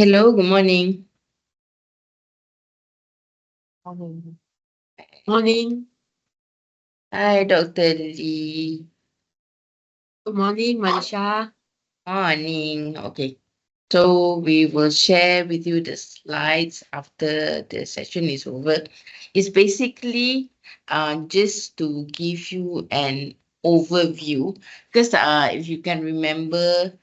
Hello, good morning. Morning. Morning. Hi, Dr. Lee. Good morning, Manisha. Morning. Okay. So we will share with you the slides after the session is over. It's basically just to give you an overview because if you can remember,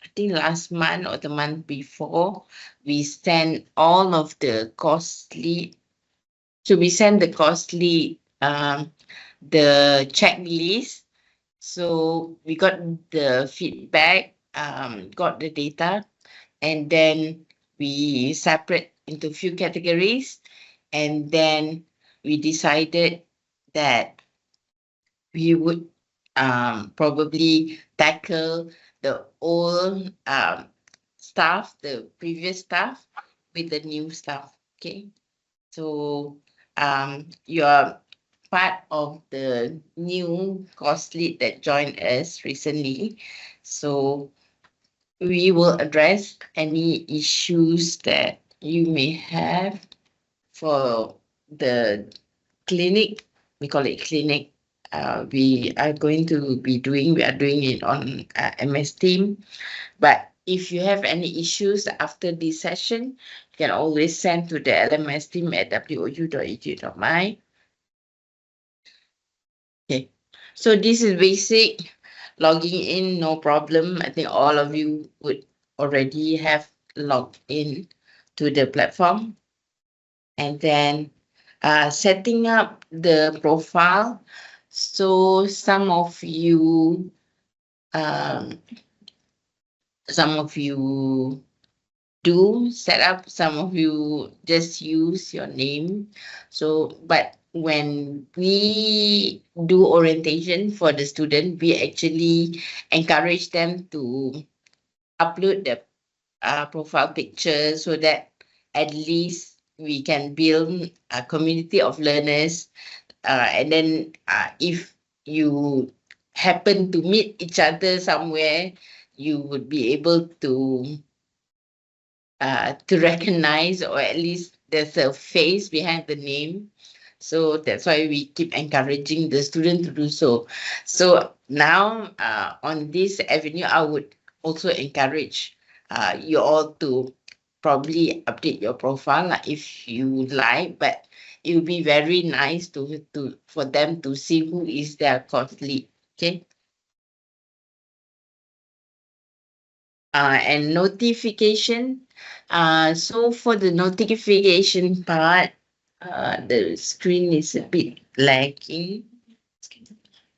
I think last month or the month before, we sent all of the costly. So we send the checklist. So we got the feedback, got the data, and then we separate into few categories, and then we decided that we would probably tackle the old staff, the previous staff, with the new staff. Okay, so you're part of the new course lead that joined us recently. So we will address any issues that you may have for the clinic. We call it clinic. We are doing it on MS Team. But if you have any issues after this session, you can always send to the LMS team at wou.edu.my. Okay. So this is basic logging in, no problem. I think all of you would already have logged in to the platform. And then setting up the profile. So um, some of you do set up, some of you just use your name. So but when we do orientation for the student, we actually encourage them to upload the profile picture so that at least we can build a community of learners, and then if you happen to meet each other somewhere, you would be able to recognize, or at least there's a face behind the name. So that's why we keep encouraging the student to do so. So now on this avenue, I would also encourage you all to probably update your profile if you like, but it would be very nice to for them to see who is their course lead. Okay. And notification. So for the notification part, the screen is a bit lagging.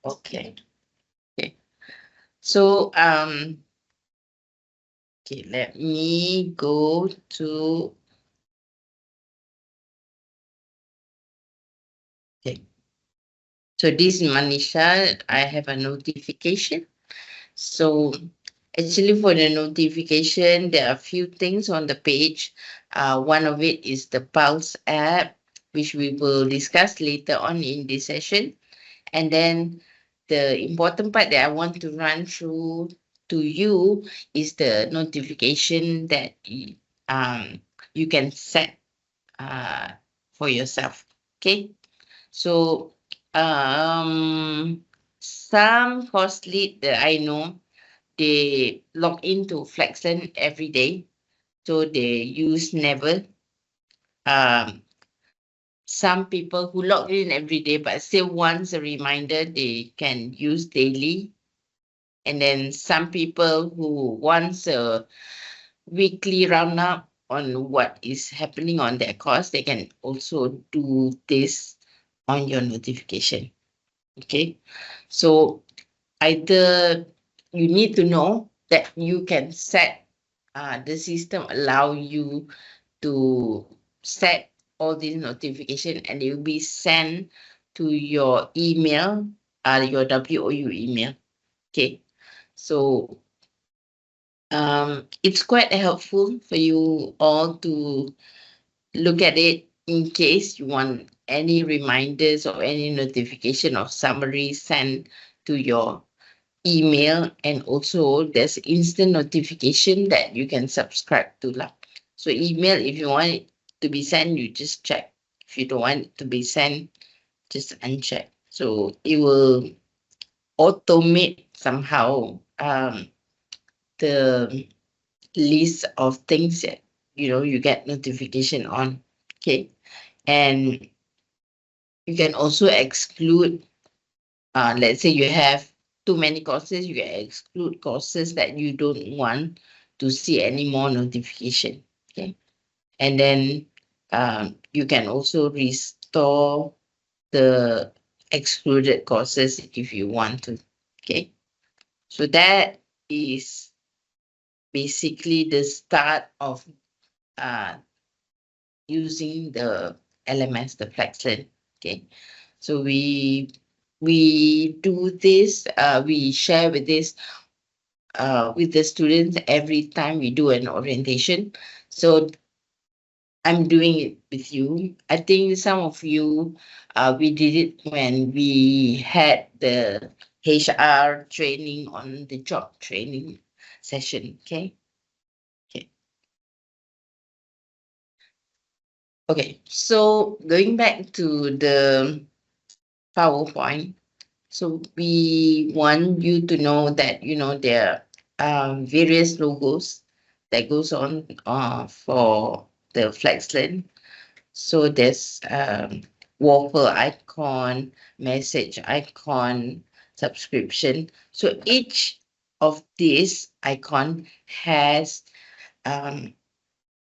Okay. Okay. So okay, let me go to okay. So this is Manisha. I have a notification. So actually for the notification, there are a few things on the page. One of it is the Pulse app, which we will discuss later on in this session. And then the important part that I want to run through to you is the notification that you can set uh, for yourself. Okay. So some course lead that I know, they log into FlexLearn every day. So they use Never. Um, some people who log in every day but still wants a reminder, they can use daily. And then some people who wants a weekly roundup on what is happening on their course, they can also do this on your notification. Okay. So either you need to know that you can set the system allow you to set all these notification, and it will be sent to your email, your WOU email. Okay. So it's quite helpful for you all to look at it in case you want any reminders or any notification or summary sent to your email, and also there's instant notification that you can subscribe to lah. So email, if you want it to be sent, you just check. If you don't want it to be sent, just uncheck. So it will automate somehow the list of things that you get notification on. Okay. And you can also exclude, let's say you have too many courses, you can exclude courses that you don't want to see any more notification. Okay. And then you can also restore the excluded courses if you want to. Okay. So that is basically the start of using the LMS, the FlexLearn. Okay. So we do this, we share with this with the students every time we do an orientation. So I'm doing it with you. I think some of you, we did it when we had the HR training, on the job training session. Okay. Okay. Okay. So going back to the PowerPoint. So we want you to know that, there are various logos that goes on for the FlexLearn. So there's waffle icon, message icon, subscription. So each of these icon has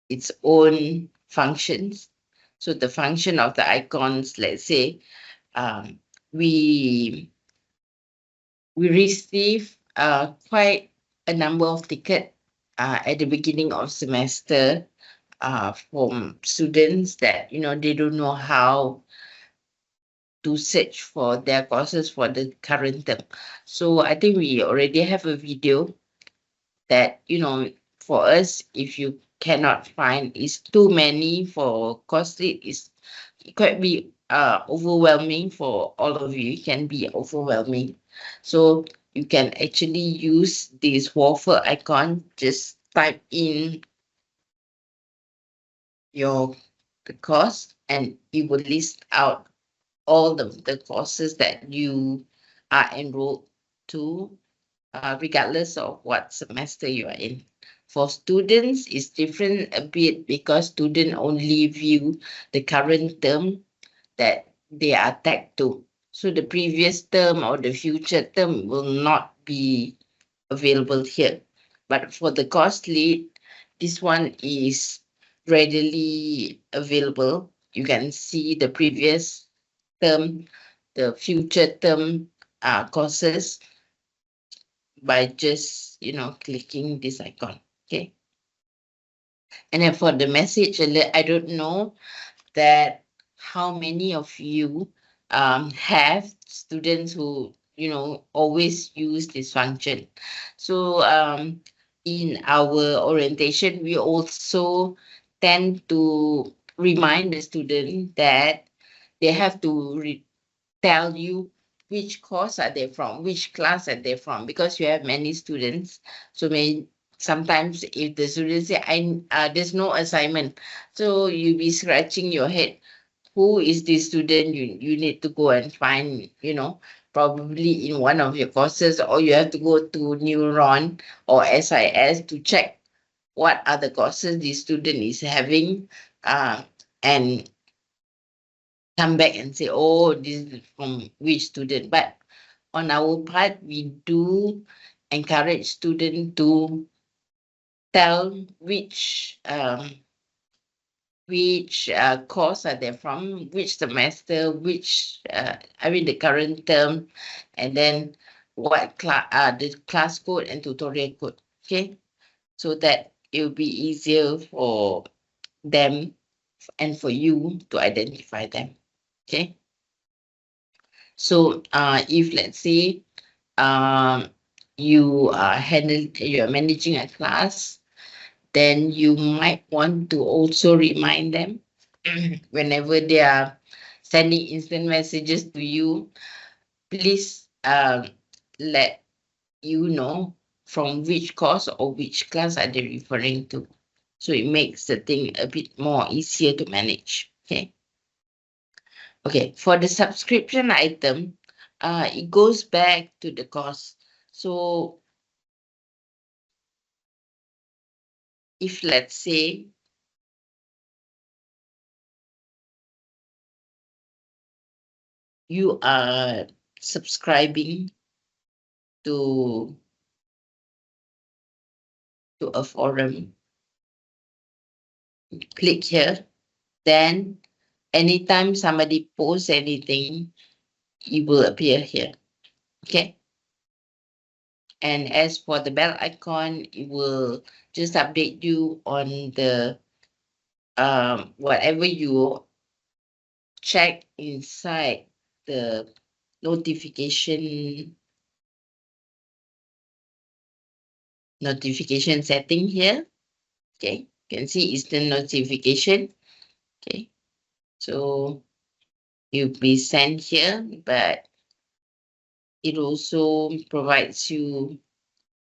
its own functions. So the function of the icons, let's say, we receive quite a number of tickets at the beginning of semester from students that they don't know how to search for their courses for the current term. So I think we already have a video that for us, if you cannot find, is too many for costly, is it could be overwhelming for all of you. It can be overwhelming. So you can actually use this waffle icon, just type in the course, and it will list out all the courses that you are enrolled to, regardless of what semester you are in. For students, it's different a bit because students only view the current term that they are tagged to. So the previous term or the future term will not be available here. But for the course lead, this one is readily available. You can see the previous term, the future term courses by just clicking this icon. Okay. And then for the message alert, I don't know that how many of you have students who always use this function. So in our orientation, we also tend to remind the student that they have to tell you which course are they from, which class are they from, because you have many students. So sometimes if the students say, there's no assignment, so you be scratching your head, who is this student? You need to go and find, probably in one of your courses, or you have to go to Neuron or SIS to check what other courses the student is having, and come back and say, oh, this is from which student. But on our part, we do encourage students to tell which course are they from, which semester, which the current term, and then what class, the class code and tutorial code. Okay, so that it will be easier for them and for you to identify them. Okay. So if let's say you are managing a class, then you might want to also remind them whenever they are sending instant messages to you, please let you know from which course or which class are they referring to. So it makes the thing a bit more easier to manage. Okay. Okay, for the subscription item, it goes back to the cost. So if let's say you are subscribing to a forum, click here, then anytime somebody posts anything, it will appear here. Okay. And as for the bell icon, it will just update you on the whatever you check inside the notification setting here. Okay, you can see instant notification. Okay, so you'll be sent here, but it also provides you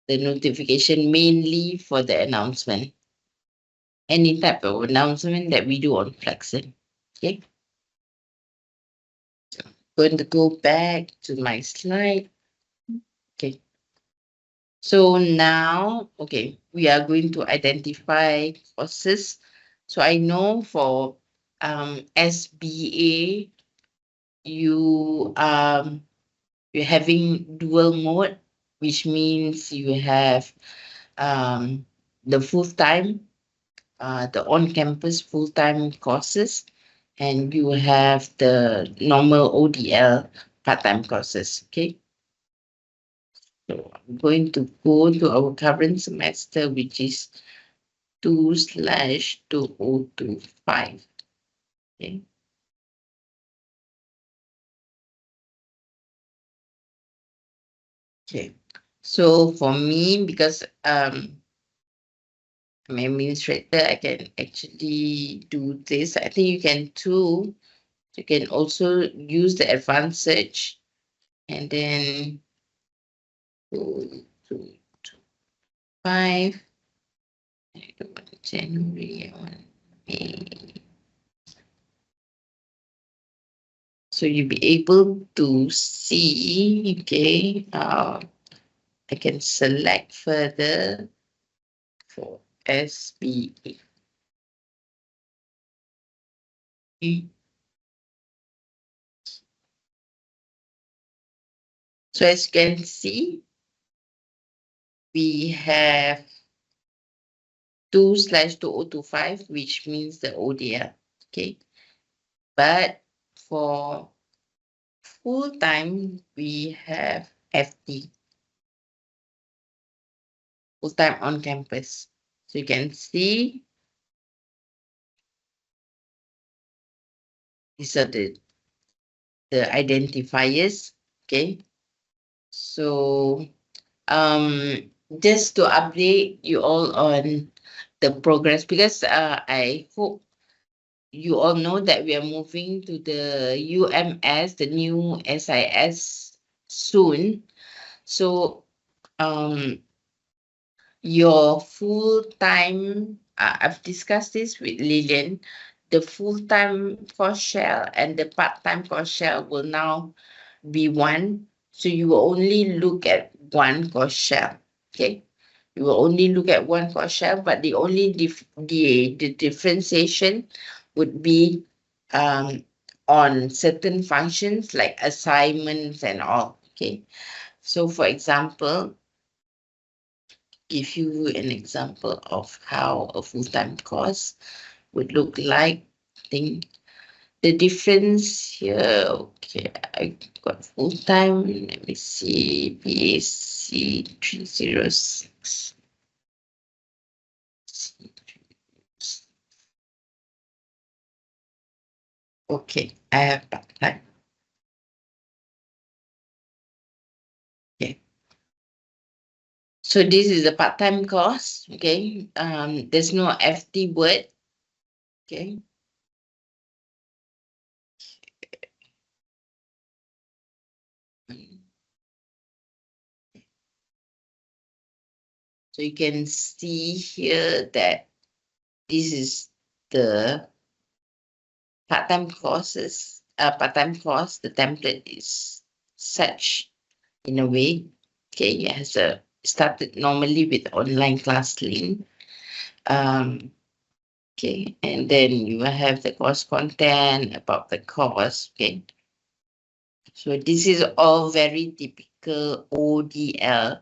the notification mainly for the announcement. Any type of announcement that we do on FlexLearn. Okay. So I'm going to go back to my slide. Okay. So now, okay, we are going to identify courses. So I know for SBA, you're having dual mode, which means you have the full-time, the on-campus full-time courses, and you have the normal ODL part-time courses. Okay. So I'm going to go to our current semester, which is 2/2025. Okay. Okay. So for me, because I'm administrator, I can actually do this. I think you can too. You can also use the advanced search and then go to 5. January, May. So you'll be able to see, okay, I can select further for SBA. So as you can see, we have 2/2025, which means the ODL. Okay. But for full time, we have FT, full time on campus. So you can see these are the identifiers. Okay. So just to update you all on the progress, because I hope you all know that we are moving to the UMS, the new SIS soon. So your full-time, I've discussed this with Lillian, the full-time course shell and the part-time course shell will now be one. So you will only look at one course shell. Okay. You will only look at one course shell, but the only the differentiation would be on certain functions like assignments and all. Okay. So for example, give you an example of how a full-time course would look like. I think the difference here, okay, I got full-time. Let me see, BAC 306. Okay, I have part-time. Okay. So this is a part-time course. Okay. There's no FT word. Okay. So you can see here that this is the part-time courses, part-time course. The template is such in a way. Okay, it has started normally with online class link. Okay, and then you will have the course content about the course. Okay, so this is all very typical ODL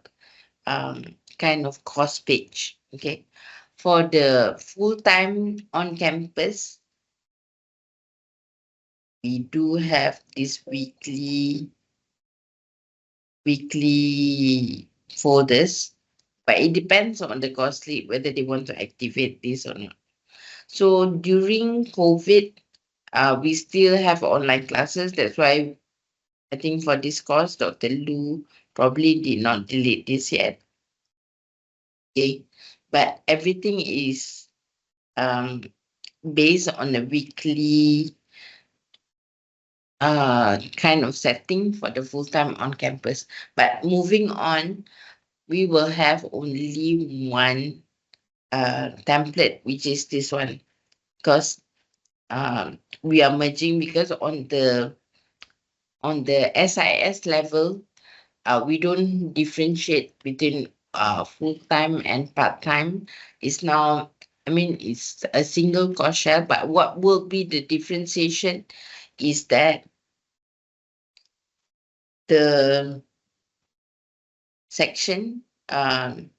kind of course page. Okay, for the full-time on campus, we do have this weekly folders, but it depends on the course lead whether they want to activate this or not. So during COVID, we still have online classes. That's why I think for this course, Dr. Lu probably did not delete this yet. Okay, but everything is based on a weekly kind of setting for the full-time on campus. But moving on, we will have only one template, which is this one, because we are merging, because on the SIS level, we don't differentiate between full-time and part-time. It's now, I mean, it's a single course shell, but what will be the differentiation is that the section, the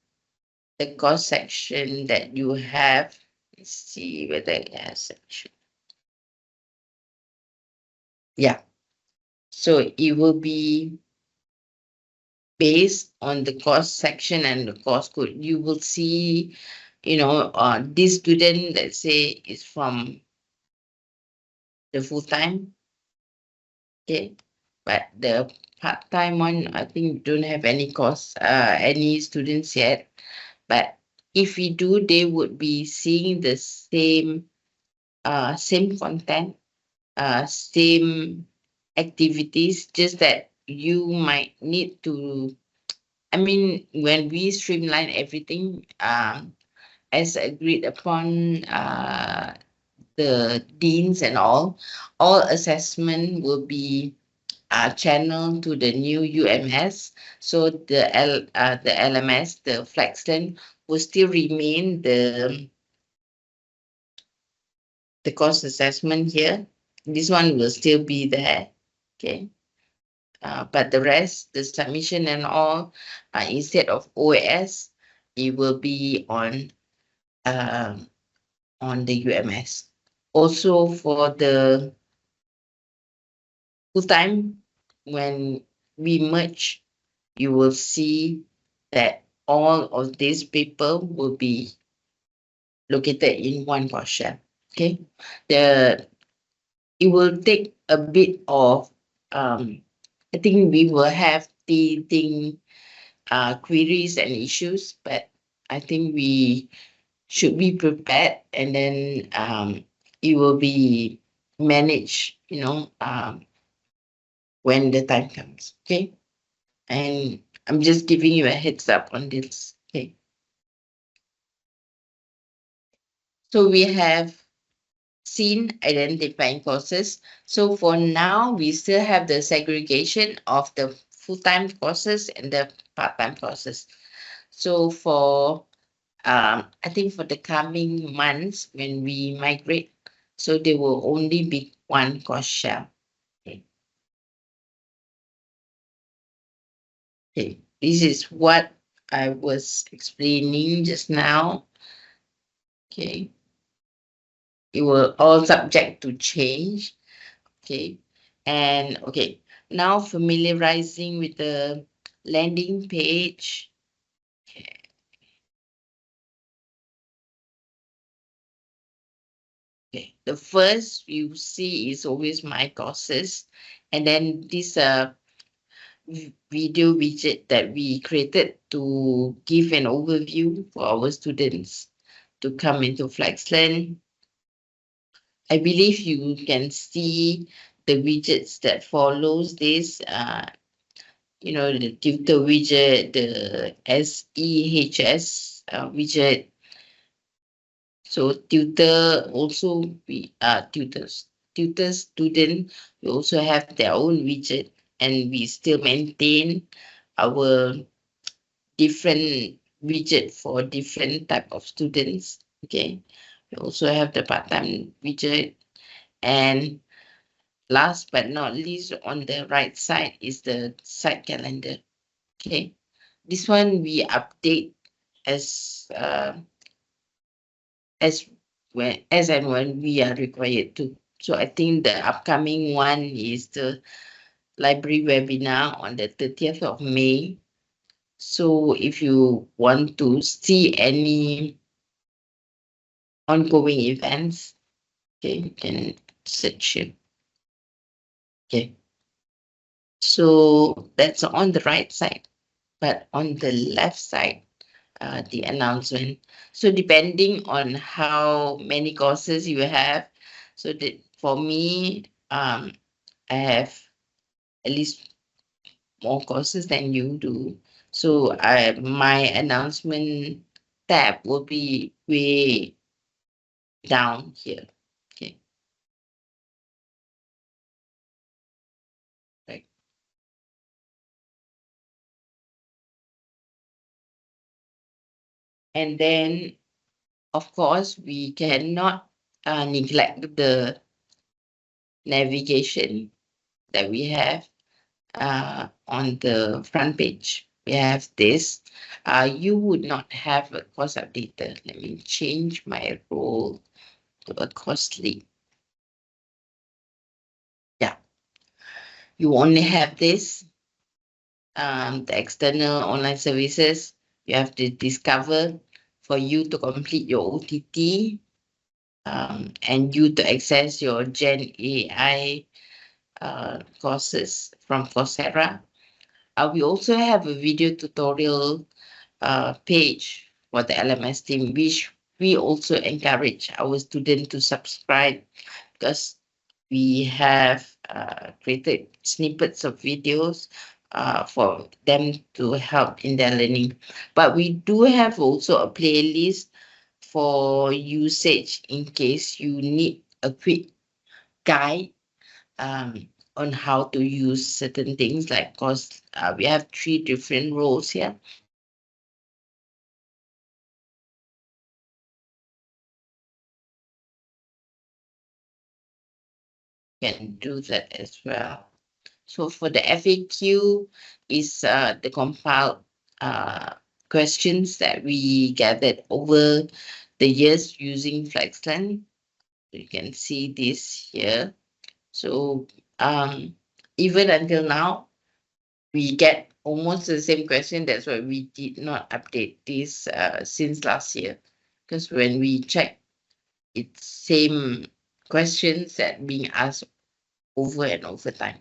course section that you have, let's see whether it has section. Yeah. So it will be based on the course section and the course code. You will see, this student, let's say, is from the full-time. Okay. But the part-time one, I think don't have any course, any students yet. But if we do, they would be seeing the same content, same activities, just that you might need to, I mean, when we streamline everything, as agreed upon, the deans and all assessment will be channeled to the new UMS. So the LMS, the FlexLearn, will still remain the course assessment here. This one will still be there. Okay. But the rest, the submission and all, instead of OS, it will be on the UMS. Also for the full-time, when we merge, you will see that all of these people will be located in one course shell. Okay. It will take a bit of, I think we will have the queries and issues, but I think we should be prepared, and then it will be managed, when the time comes. Okay. And I'm just giving you a heads up on this. Okay. So we have seen identifying courses. So for now, we still have the segregation of the full-time courses and the part-time courses. So for, I think for the coming months when we migrate, so there will only be one course shell. Okay. Okay. This is what I was explaining just now. Okay. It will all subject to change. Okay. And okay, now familiarizing with the landing page. Okay. The first you see is always my courses, and then this video widget that we created to give an overview for our students to come into FlexLearn. I believe you can see the widgets that follows this. the tutor widget, the SEHS widget. So tutor also tutor student, we also have their own widget, and we still maintain our different widget for different type of students. Okay, we also have the part-time widget, and last but not least, on the right side is the site calendar. Okay, this one we update as as and when we are required to. So I think the upcoming one is the library webinar on the 30th of May. So if you want to see any ongoing events, okay, you can search it. Okay. So that's on the right side, but on the left side, the announcement. So depending on how many courses you have, so that for me, I have at least more courses than you do. So my announcement tab will be way down here. Okay. Right. And then, of course, we cannot neglect the navigation that we have on the front page. We have this. You would not have a course updater. Let me change my role to a course lead. Yeah, you only have this. The external online services. You have to discover for you to complete your OTT, and you to access your Gen AI courses from Coursera. We also have a video tutorial page for the LMS team, which we also encourage our students to subscribe, because we have created snippets of videos for them to help in their learning. But we do have also a playlist for usage in case you need a quick guide on how to use certain things, like, because we have 3 different roles here. Can do that as well. So for the FAQ is the compiled questions that we gathered over the years using FlexLearn. You can see this here. So even until now, we get almost the same question. That's why we did not update this since last year. Because when we check, it's same questions that being asked over and over time.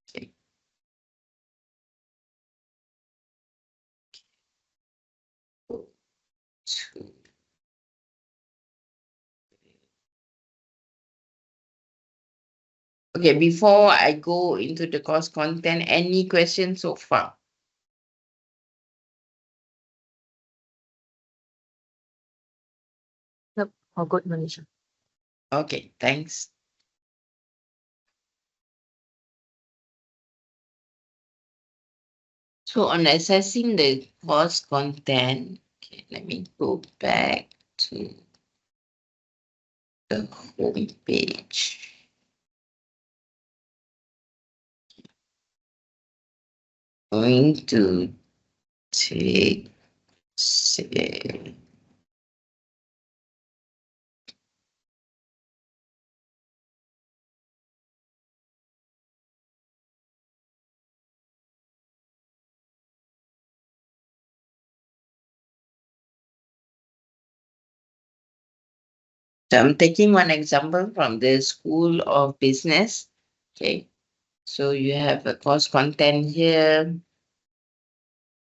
Okay. Okay, before I go into the course content, any questions so far? Yep, all good, Manisha. Okay, thanks. So on assessing the course content, okay, let me go back to the home page. Going to take say so I'm taking one example from the School of Business. Okay, so you have a course content here,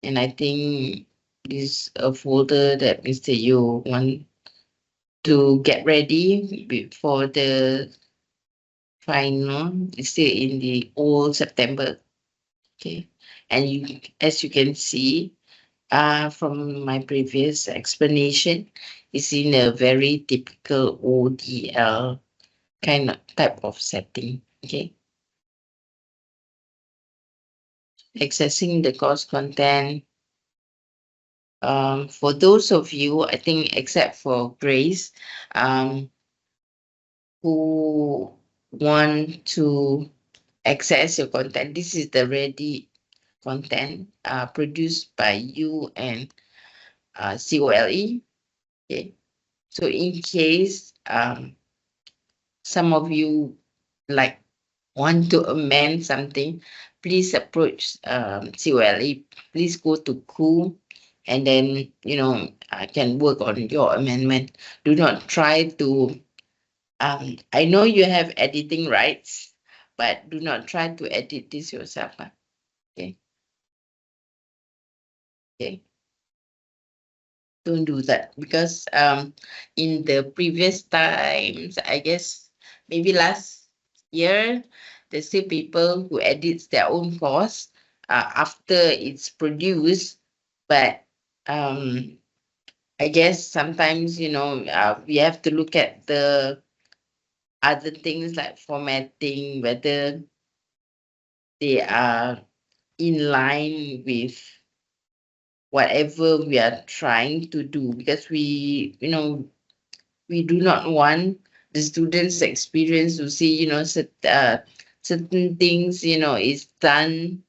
and I think this is a folder that Mr. Yu want to get ready before the final. It's still in the old September. Okay, And you, as you can see, from my previous explanation, is in a very typical ODL kind of type of setting. Okay. Accessing the course content. For those of you, I think except for Grace, who want to access your content, this is the ready content produced by you and COLE. Okay. So in case some of you like want to amend something, please approach COLE. Please go to COOL and then, I can work on your amendment. Do not try to, I know you have editing rights, but do not try to edit this yourself. Okay. Okay. Don't do that because in the previous times, I guess maybe last year, there's still people who edits their own course after it's produced, but I guess sometimes we have to look at the other things like formatting, whether they are in line with whatever we are trying to do, because we do not want the students' experience to see, certain things, is done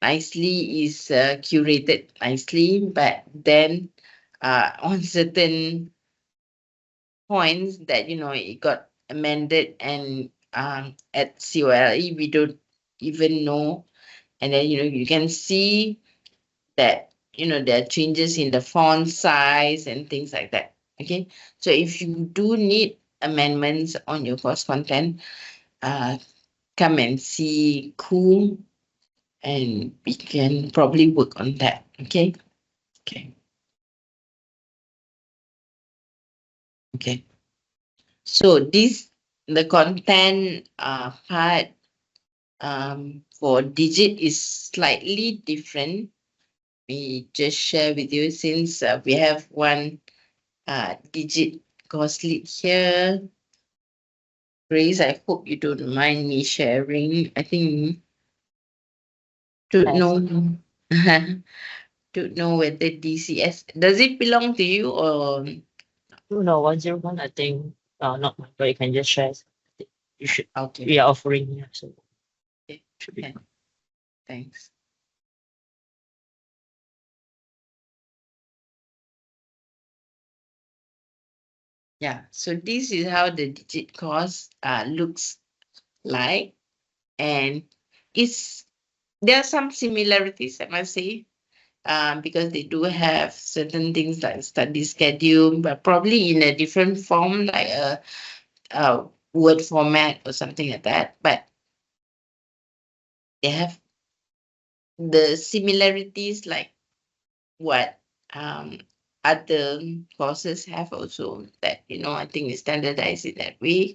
nicely, is curated nicely, but then on certain points that, it got amended and at COLE, we don't even know. And then, you can see that, there are changes in the font size and things like that. Okay. So if you do need amendments on your course content, come and see COOL and we can probably work on that. Okay. Okay. Okay. So the content part for digit is slightly different. We just share with you since we have one digit course lead here. Grace, I hope you don't mind me sharing. I think to know to know whether DCS does it belong to you or No, 101, I think, not mine, but you can just share. You should, okay. we are offering, yeah, so Okay. should be. Okay. Thanks. Yeah, so this is how the digit course looks like, and there are some similarities, I must say, because they do have certain things like study schedule, but probably in a different form, like a word format or something like that. But they have the similarities like what other courses have also, that I think is standardized in that way.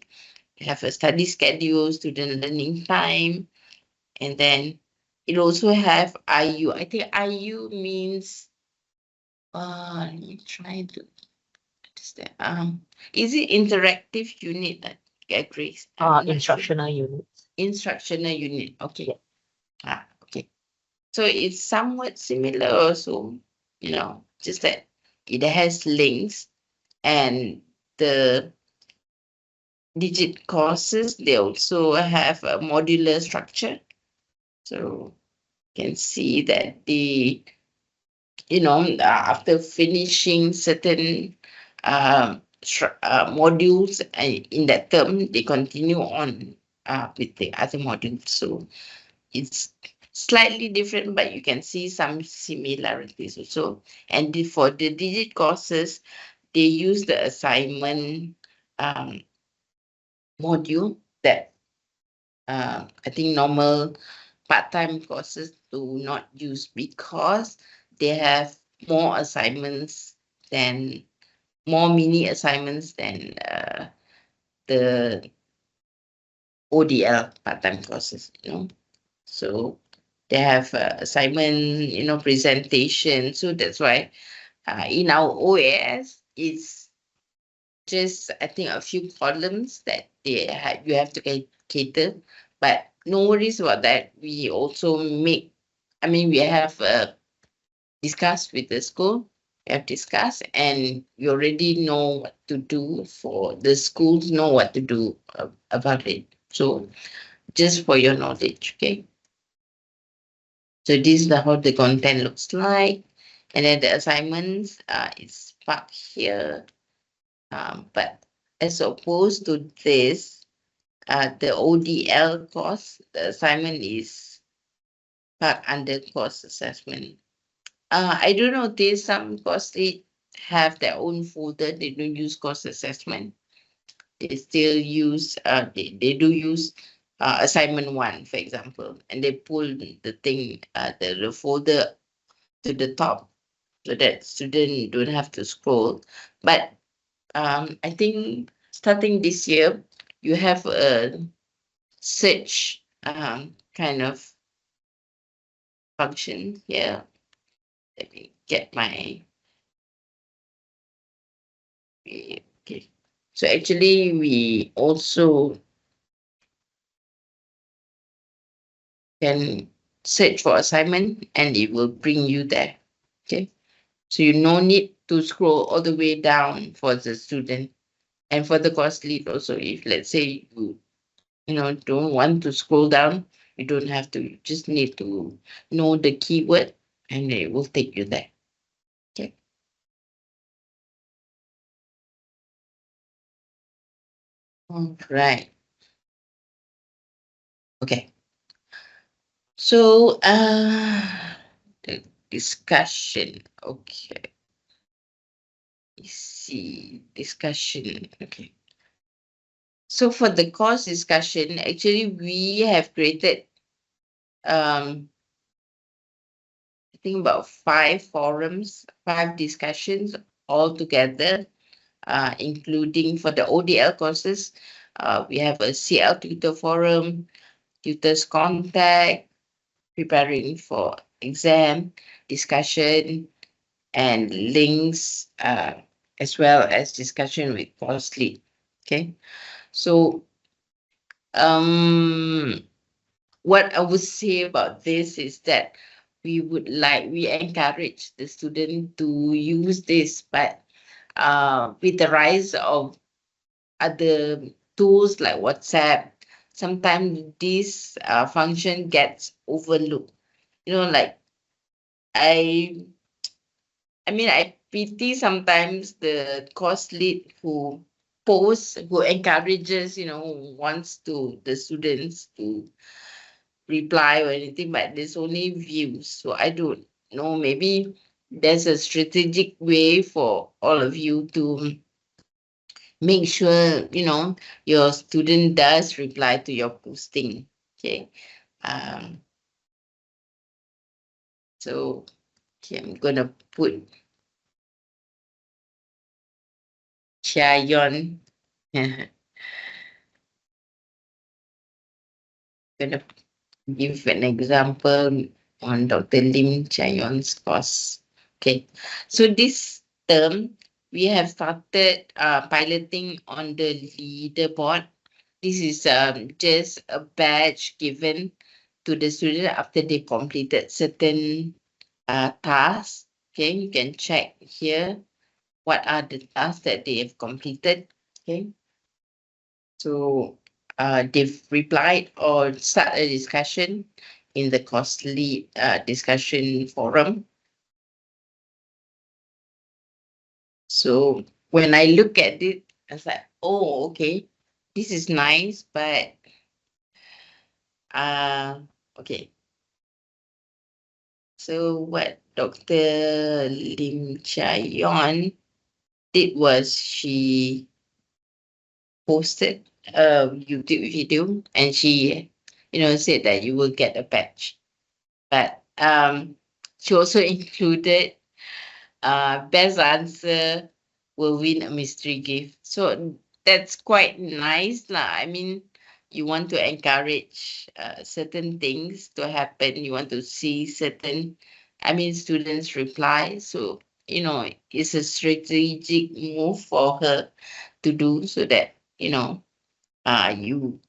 You have a study schedule, student learning time, and then it also have IU. I think IU means let me try to understand. Is it interactive unit that get Grace? Instructional units. Instructional unit. Okay. Yeah. Okay. So it's somewhat similar also, just that it has links, and the digit courses, they also have a modular structure. So you can see that after finishing certain modules in that term, they continue on with the other modules. So it's slightly different, but you can see some similarities also. And for the digit courses, they use the assignment module that I think normal part-time courses do not use, because they have more assignments than more mini assignments than the ODL part-time courses, So they have assignment, presentation. So that's why in our OAS, it's just, I think, a few columns that you have to cater. But no worries about that. We also we have discussed with the school. We have discussed, and we already know what to do. For the schools know what to do about it. So just for your knowledge, okay? So this is how the content looks like. And then the assignments is part here. But as opposed to this, the ODL course, the assignment is part under course assessment. I don't know, there's some course they have their own folder. They don't use course assessment. They still use, they do use assignment 1, for example, and they pull the thing, the folder to the top so that student don't have to scroll. But I think starting this year, you have a search kind of function here. Let me get my, okay. So actually, we also can search for assignment and it will bring you there. Okay. So you no need to scroll all the way down for the student. And for the course lead also, if let's say you don't want to scroll down, you don't have to. You just need to know the keyword and it will take you there. Okay. All right. Okay. So the discussion. Okay. Let's see. Discussion. Okay. So for the course discussion, actually we have created I think about 5 forums, 5 discussions all together, including for the ODL courses. We have a CL tutor forum, tutors contact, preparing for exam, discussion, and links, as well as discussion with course lead. Okay, so what I would say about this is that we encourage the student to use this, but with the rise of other tools like WhatsApp, sometimes this function gets overlooked. Like I I pity sometimes the course lead who who encourages, wants to the students to reply or anything, but there's only views. So I don't know, maybe there's a strategic way for all of you to make sure, your student does reply to your posting. Okay. Um, so okay, I'm gonna put Chayon. Gonna give an example on Dr. Lim Chayon's course. Okay, so this term we have started piloting on the leaderboard. This is just a badge given to the student after they completed certain tasks. Okay, you can check here what are the tasks that they have completed. Okay, so they've replied or start a discussion in the costly discussion forum. So when I look at it, I was like, oh, okay, this is nice, but okay. So what Dr. Lim Chayon did was she posted a YouTube video and she, said that you will get a badge. But she also included best answer will win a mystery gift. So that's quite nice lah. you want to encourage certain things to happen. You want to see certain, students reply. So, it's a strategic move for her to do so that, you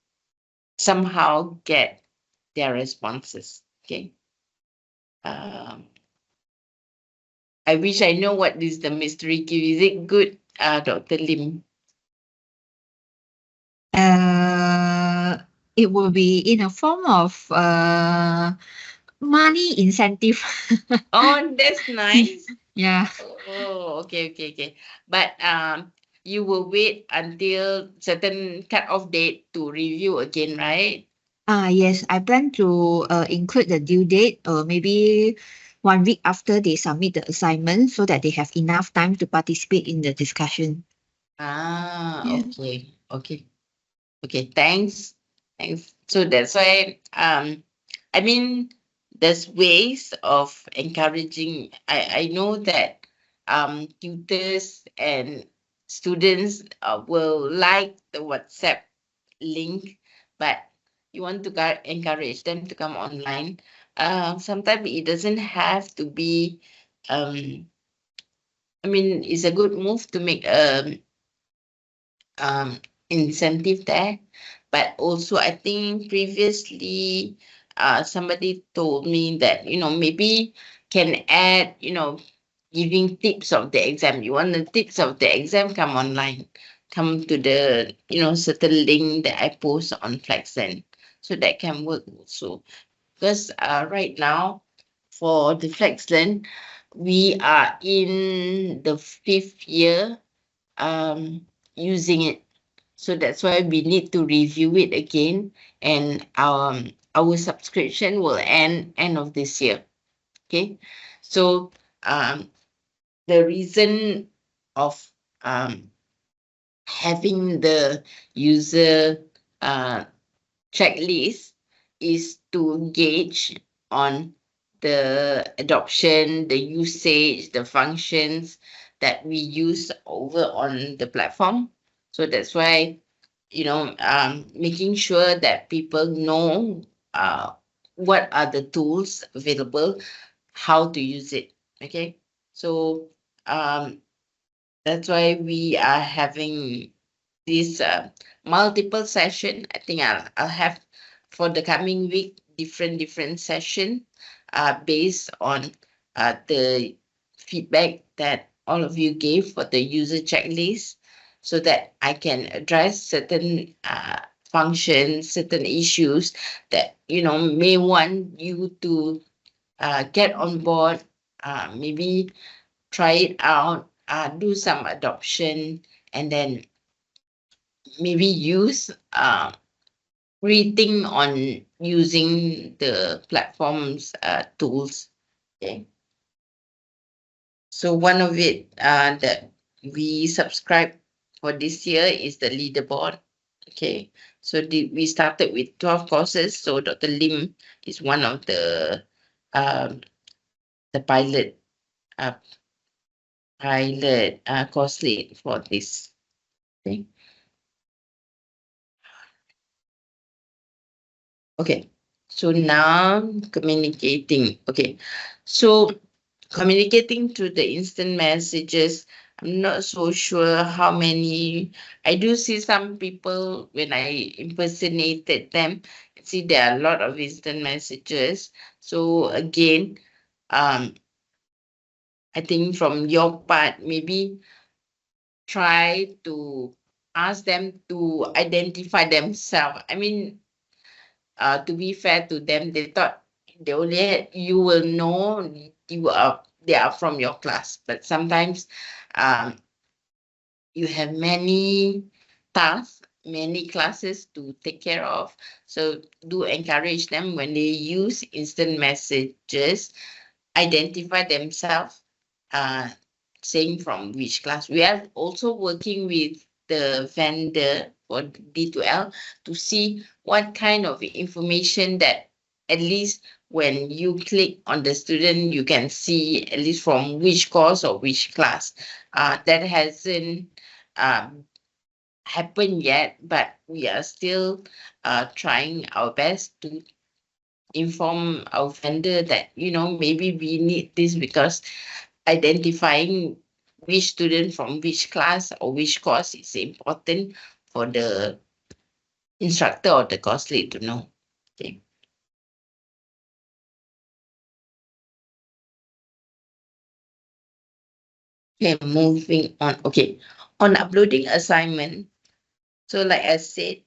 somehow get their responses. Okay. I wish I know what is the mystery gift. Is it good, Dr. Lim? It will be in a form of money incentive. Oh, that's nice. Yeah. Oh, okay. But you will wait until certain cut-off date to review again, right? Yes, I plan to include the due date maybe 1 week after they submit the assignment so that they have enough time to participate in the discussion. Yeah. Okay. Thanks. So that's why there's ways of encouraging. I know that tutors and students will like the WhatsApp link, but you want to encourage them to come online. Sometimes it doesn't have to be. It's a good move to make um incentive there, but also I think previously somebody told me that maybe can add giving tips of the exam. You want the tips of the exam, come online, come to the certain link that I post on FlexLearn, so that can work also. Because right now for the FlexLearn, we are in the 5th year using it. So that's why we need to review it again, and our subscription will end of this year. Okay, so the reason of having the user checklist is to gauge on the adoption, the usage, the functions that we use over on the platform. So that's why making sure that people know what are the tools available, how to use it. Okay, so that's why we are having this multiple session. I think I'll have for the coming week different session based on the feedback that all of you gave for the user checklist, so that I can address certain functions, certain issues that may want you to get on board, maybe try it out, do some adoption, and then maybe use rethink on using the platform's tools. Okay. So one of it that we subscribe for this year is the leaderboard. Okay. So we started with 12 courses. So Dr. Lim is one of the pilot uh, course lead for this. Okay. Okay. So now communicating. Okay. So communicating through the instant messages, I'm not so sure how many. I do see some people when I impersonated them, see there are a lot of instant messages. So again, I think from your part, maybe try to ask them to identify themselves. To be fair to them, they thought you will know they are from your class, but sometimes you have many tasks, many classes to take care of. So do encourage them when they use instant messages, identify themselves, uh, saying from which class. We are also working with the vendor for D2L to see what kind of information that at least when you click on the student, you can see at least from which course or which class. That hasn't happened yet, but we are still trying our best to inform our vendor that, maybe we need this, because identifying which student from which class or which course is important for the instructor or the course lead to know. Okay. Okay, moving on. Okay, on uploading assignment. So like I said,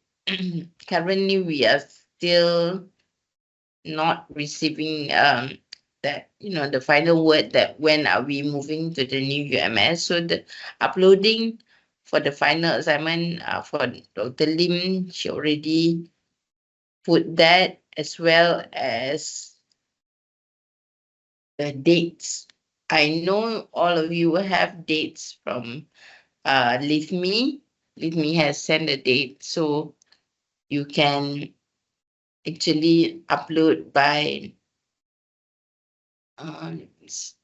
currently we are still not receiving that, the final word that when are we moving to the new UMS. So the uploading for the final assignment for Dr. Lim, she already put that, as well as the dates. I know all of you will have dates from Leave Me. Leave Me has sent a date, so you can actually upload by let's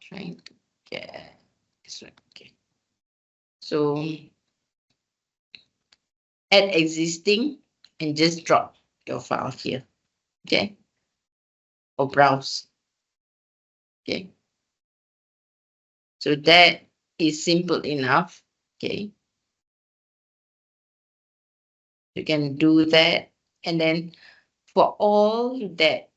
trying to get this one. Okay. So add existing and just drop your file here. Okay. Or browse. Okay. So that is simple enough. Okay. You can do that. And then for all that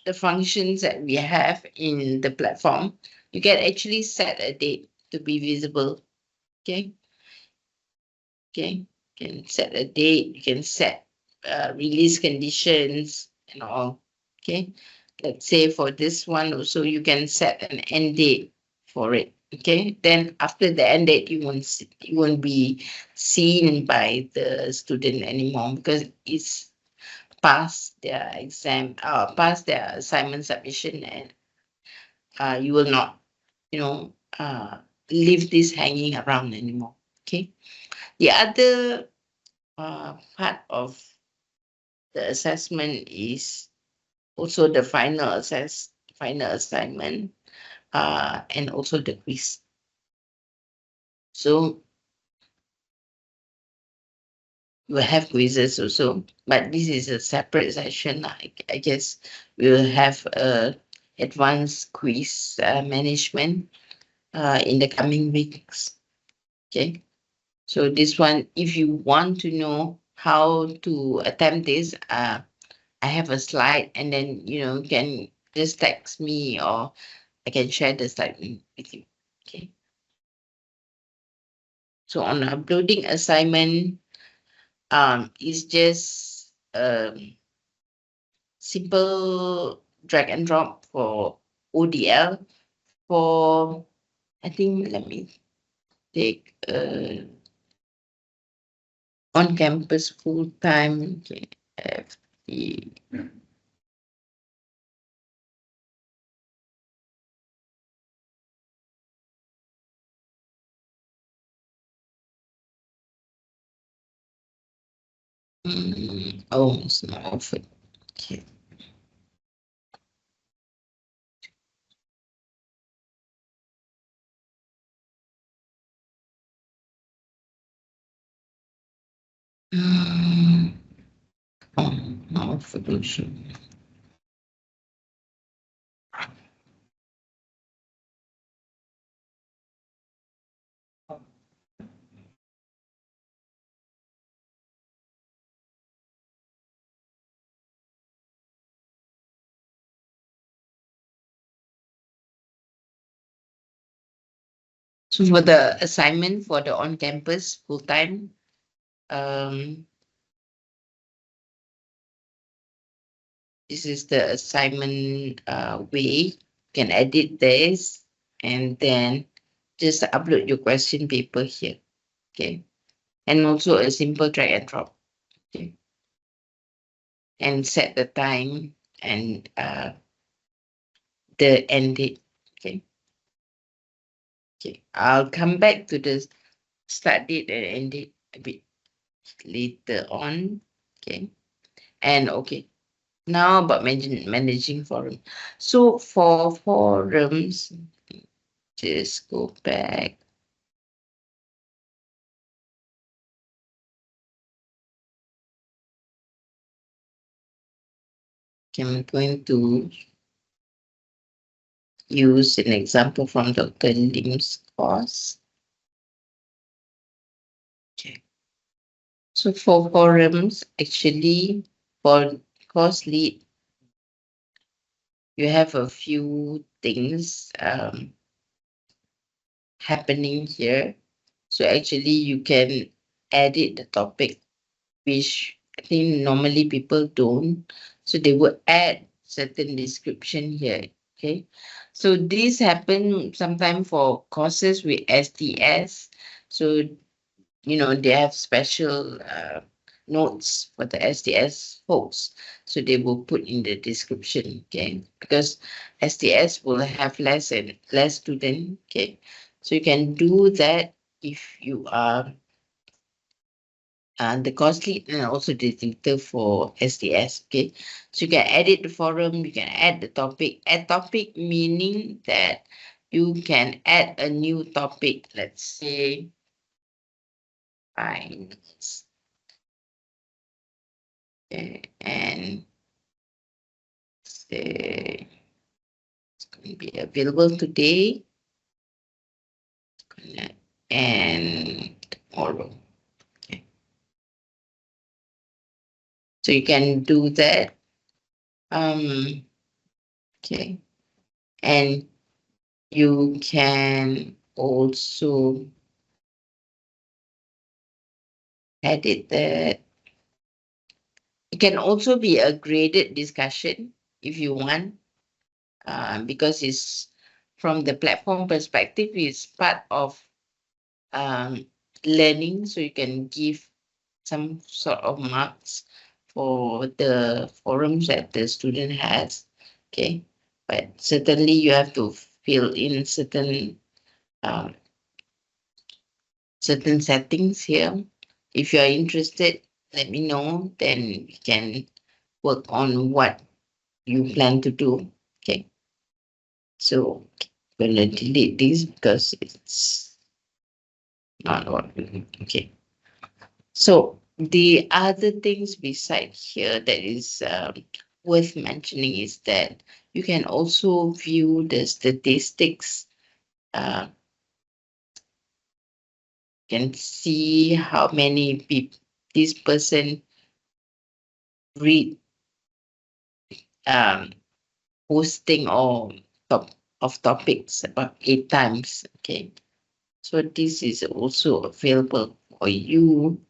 the functions that we have in the platform, you can actually set a date to be visible. Okay. Okay. You can set a date, you can set release conditions and all. Okay. Let's say for this one also, you can set an end date for it. Okay. Then after the end date, you won't be seen by the student anymore, because it's past their exam, past their assignment submission, and you will not, leave this hanging around anymore. Okay. The other part of the assessment is also the final assignment, and also the quiz. So we'll have quizzes also, but this is a separate session. I guess we'll have a advanced quiz management in the coming weeks. Okay. So this one, if you want to know how to attempt this, I have a slide, and then, you can just text me, or I can share the slide with you. Okay. So on uploading assignment, it's just simple drag and drop for ODL. For, I think, let me take on campus full time. Okay. FT. Oh, it's not offered. Okay. Oh, not offered. So for the assignment for the on-campus full-time, this is the assignment way. You can edit this and then just upload your question paper here. Okay. And also a simple drag and drop. Okay. And set the time and the end date. Okay. Okay. I'll come back to the start date and end date a bit later on. Okay. And okay. Now about managing forum. So for forums, just go back. I'm going to use an example from Dr. Lim's course. Okay. So for forums, actually, for course lead, you have a few things happening here. So actually, you can edit the topic, which I think normally people don't. So they will add certain description here. Okay. So this happen sometimes for courses with SDS. So they have special notes for the SDS folks. So they will put in the description, okay? Because SDS will have less and less student, okay? So you can do that if you are the course lead and also the tutor for SDS, okay? So you can edit the forum, you can add the topic. Add topic meaning that you can add a new topic, let's say finance. And say it's going to be available today and tomorrow. Okay. So you can do that. Okay. And you can also edit that. It can also be a graded discussion if you want, because it's from the platform perspective, it's part of learning. So you can give some sort of marks for the forums that the student has. Okay. But certainly you have to fill in certain settings here. If you are interested, let me know, then we can work on what you plan to do. Okay. So I'm gonna delete this because it's not what okay. So the other things beside here that is worth mentioning is that you can also view the statistics. Can see how many people this person read posting or top of topics about 8 times. Okay, so this is also available for you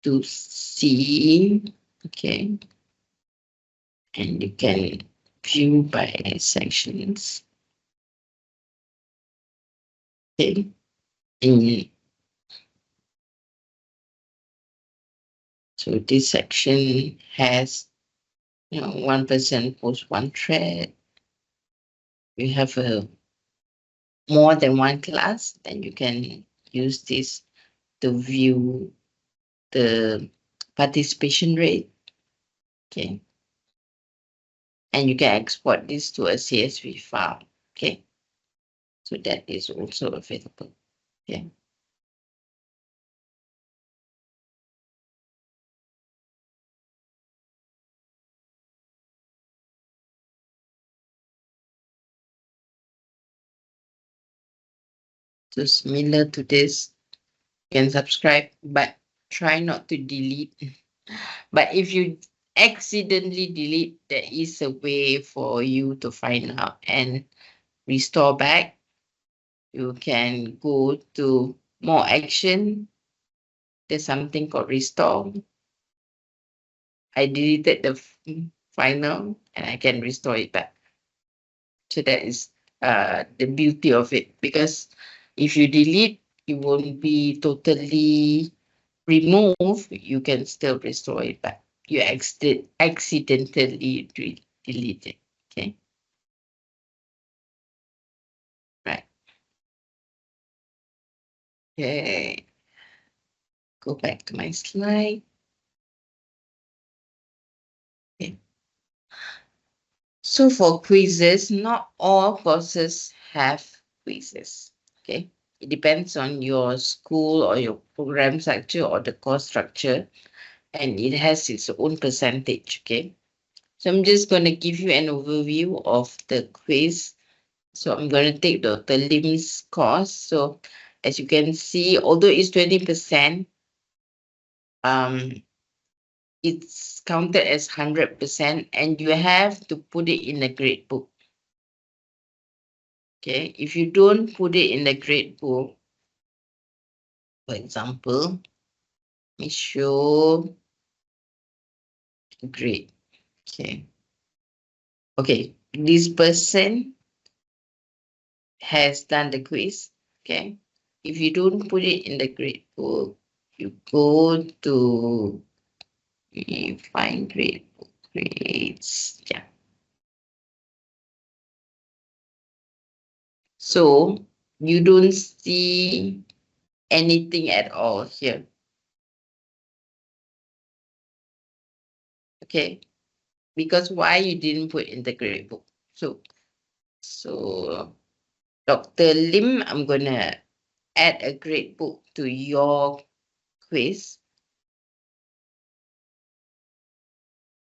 to see. Okay, and you can view by sections. Okay. So this section has, one person posts one thread. You have a more than one class, then you can use this to view the participation rate. Okay. And you can export this to a CSV file. Okay. So that is also available. Okay. So similar to this, you can subscribe, but try not to delete. But if you accidentally delete, there is a way for you to find out and restore back. You can go to more action. There's something called restore. I deleted the final and I can restore it back. So that is the beauty of it, because if you delete, you won't be totally removed. You can still restore it back. You accidentally delete it. Okay. Right. Okay. Go back to my slide. Okay. So for quizzes, not all courses have quizzes. Okay. It depends on your school or your program structure or the course structure, and it has its own percentage. Okay. So I'm just going to give you an overview of the quiz. So I'm going to take Dr. Lim's course. So as you can see, although it's 20%, it's counted as 100%, and you have to put it in the grade book. Okay, if you don't put it in the grade book, for example, let me show grade. Okay, this person has done the quiz. Okay, if you don't put it in the grade book, you go to find grade book grades. Yeah. So you don't see anything at all here. Okay, because why you didn't put in the grade book? So Dr. Lim, I'm gonna add a grade book to your quiz.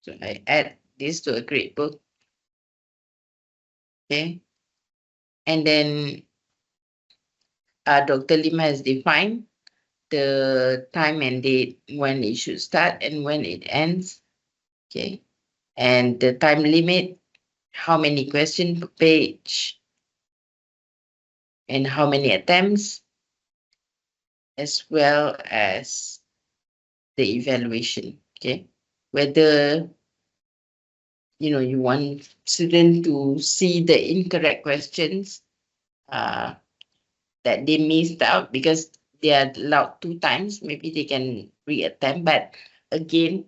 So I add this to a grade book. Okay. And then Dr. Lim has defined the time and date when it should start and when it ends. Okay. And the time limit, how many questions per page, and how many attempts, as well as the evaluation. Okay. Whether you want student to see the incorrect questions that they missed out because they are allowed 2 times, maybe they can reattempt. But again,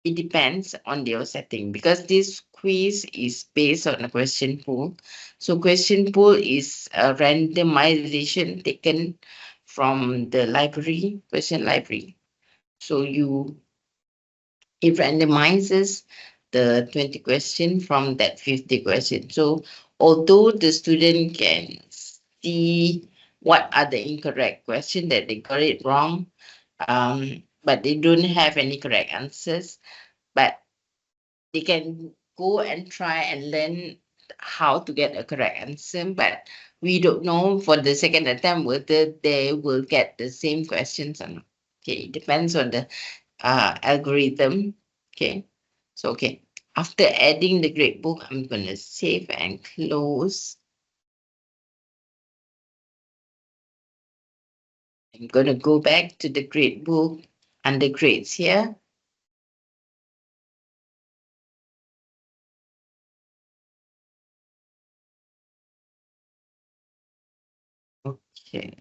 it depends on your setting because this quiz is based on a question pool. So question pool is a randomization taken from the library, question library. So it randomizes the 20 question from that 50 question. So although the student can see what are the incorrect question that they got it wrong, but they don't have any correct answers, but they can go and try and learn how to get a correct answer. But we don't know for the second attempt whether they will get the same questions or not. Okay, it depends on the algorithm. Okay, so okay, after adding the grade book, I'm gonna save and close. I'm gonna go back to the grade book under grades here. Okay.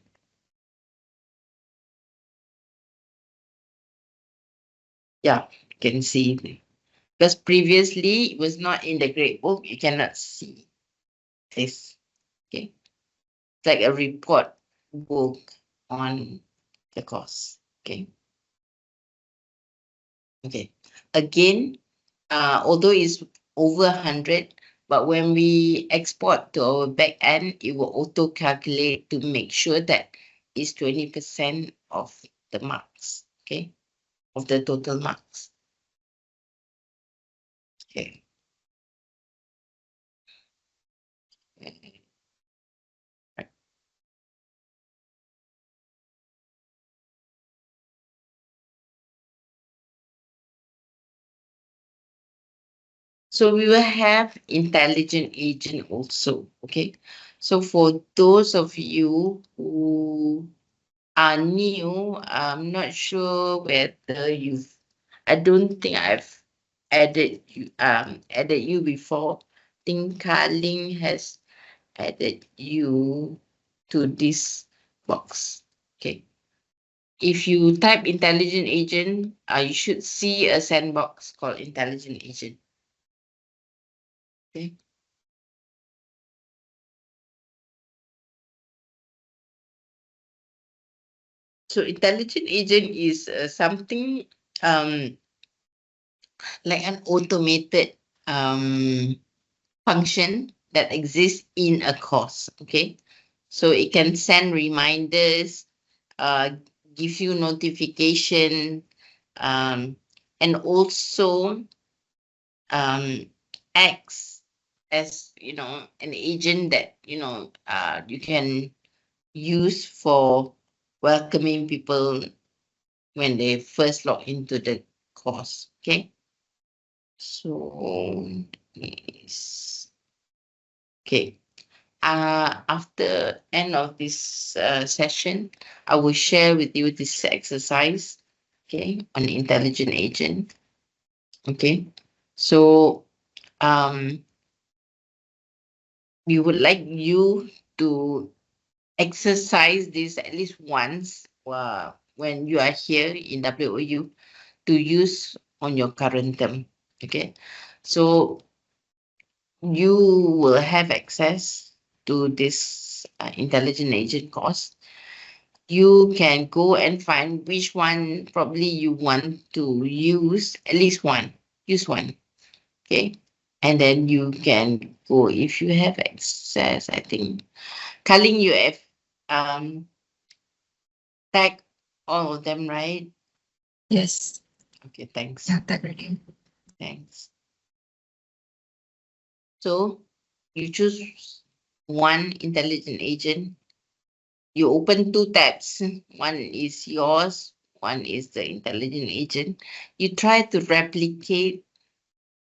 Yeah, you can see because previously it was not in the grade book. You cannot see this. Okay, it's like a report book on the course. Okay. Okay. Again, although it's over 100, but when we export to our back end, it will auto calculate to make sure that it's 20% of the marks. Okay, of the total marks. Okay. So we will have intelligent agent also. Okay. So for those of you who are new, I'm not sure whether I don't think I've added you before. I think Carling has added you to this box. Okay. If you type intelligent agent, you should see a sandbox called intelligent agent. Okay. So intelligent agent is something like an automated function that exists in a course. Okay, so it can send reminders, give you notification, and also acts as, an agent that, you can use for welcoming people when they first log into the course. Okay. So, yes. Okay. After end of this session, I will share with you this exercise, okay, on intelligent agent. Okay. So, we would like you to exercise this at least once when you are here in WOU to use on your current term. Okay. So you will have access to this intelligent agent course. You can go and find which one probably you want to use, at least one, use one. Okay. And then you can go if you have access, I think. Kalin, you have tag all of them, right? Yes. Okay, thanks. Yeah, that ready. Thanks. So you choose one intelligent agent. You open two tabs. One is yours, one is the intelligent agent. You try to replicate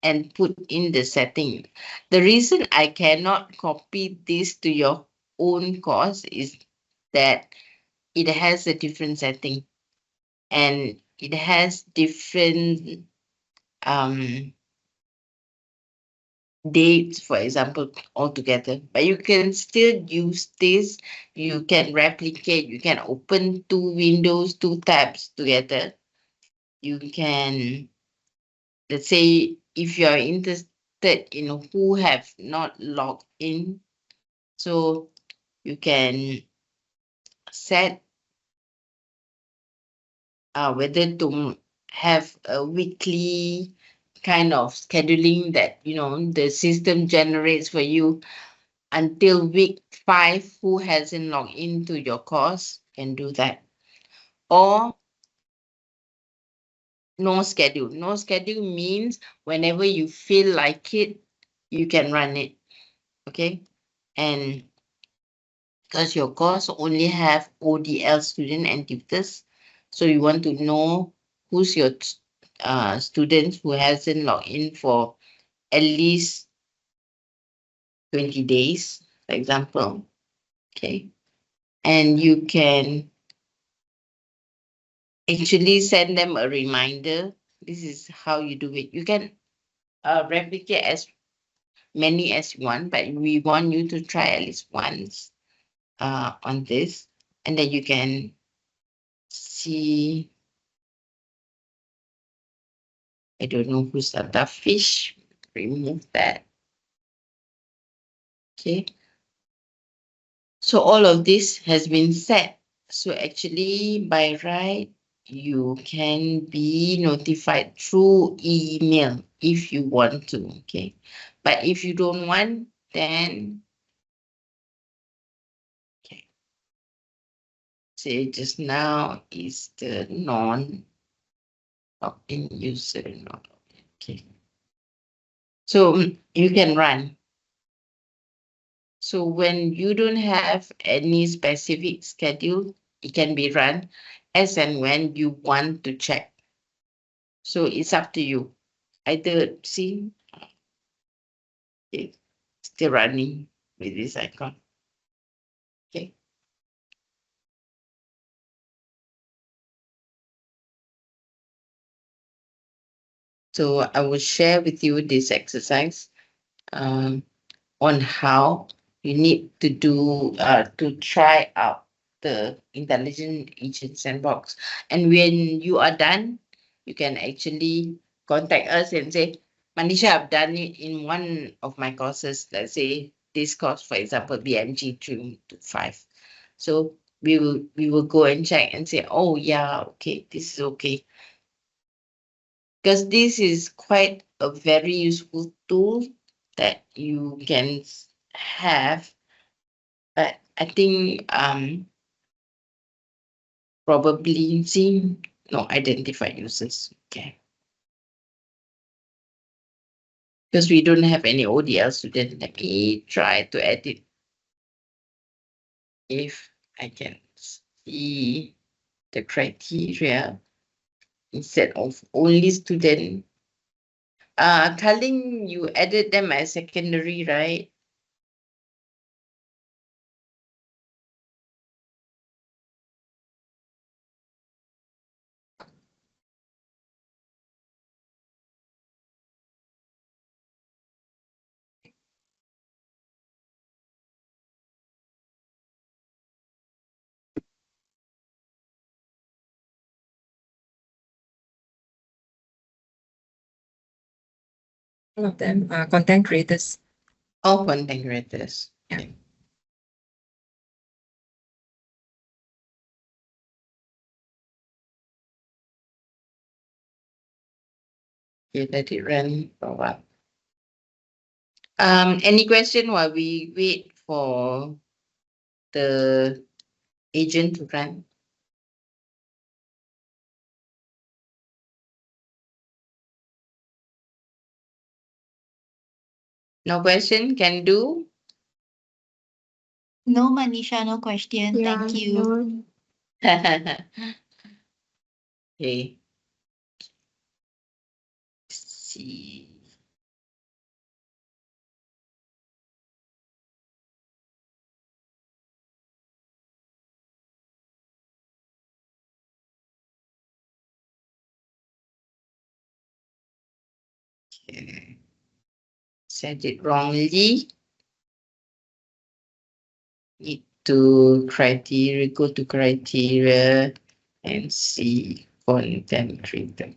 and put in the setting. The reason I cannot copy this to your own course is that it has a different setting and it has different dates, for example, altogether. But you can still use this. You can replicate. You can open two windows, two tabs together. You can, let's say, if you are interested in who have not logged in, so you can set whether to have a weekly kind of scheduling that the system generates for you until week 5. Who hasn't logged into your course can do that, or no schedule. No schedule means whenever you feel like it, you can run it. Okay. And because your course only have ODL student and tutors, so you want to know who's your students who hasn't logged in for at least 20 days, for example. Okay. And you can actually send them a reminder. This is how you do it. You can replicate as many as you want, but we want you to try at least once on this, and then you can see. I don't know who's the fish. Remove that. Okay. So all of this has been set. So actually, by right, you can be notified through email if you want to. Okay. But if you don't want, then okay. Say just now is the non-login user. Okay. So you can run. So when you don't have any specific schedule, it can be run as and when you want to check. So it's up to you. Either see, it's still running with this icon. Okay. So I will share with you this exercise on how you need to do to try out the intelligent agent sandbox. And when you are done, you can actually contact us and say, Manisha, I've done it in one of my courses. Let's say this course, for example, BMG 3 to 5. So we will go and check and say, oh yeah, okay, this is okay. Because this is quite a very useful tool that you can have, but I think probably see no identify users. Okay. because we don't have any ODL student. Let me try to edit if I can see the criteria instead of only student. Kaling, you added them as secondary, right? All of them are content creators. All content creators. Yeah. Okay. Okay, let it run for a while. Any question while we wait for the agent to run? No question, can do. No, Manisha, no question. Thank you. Okay. See. Okay. Said it wrongly. Need to criteria, go to criteria and see content creator.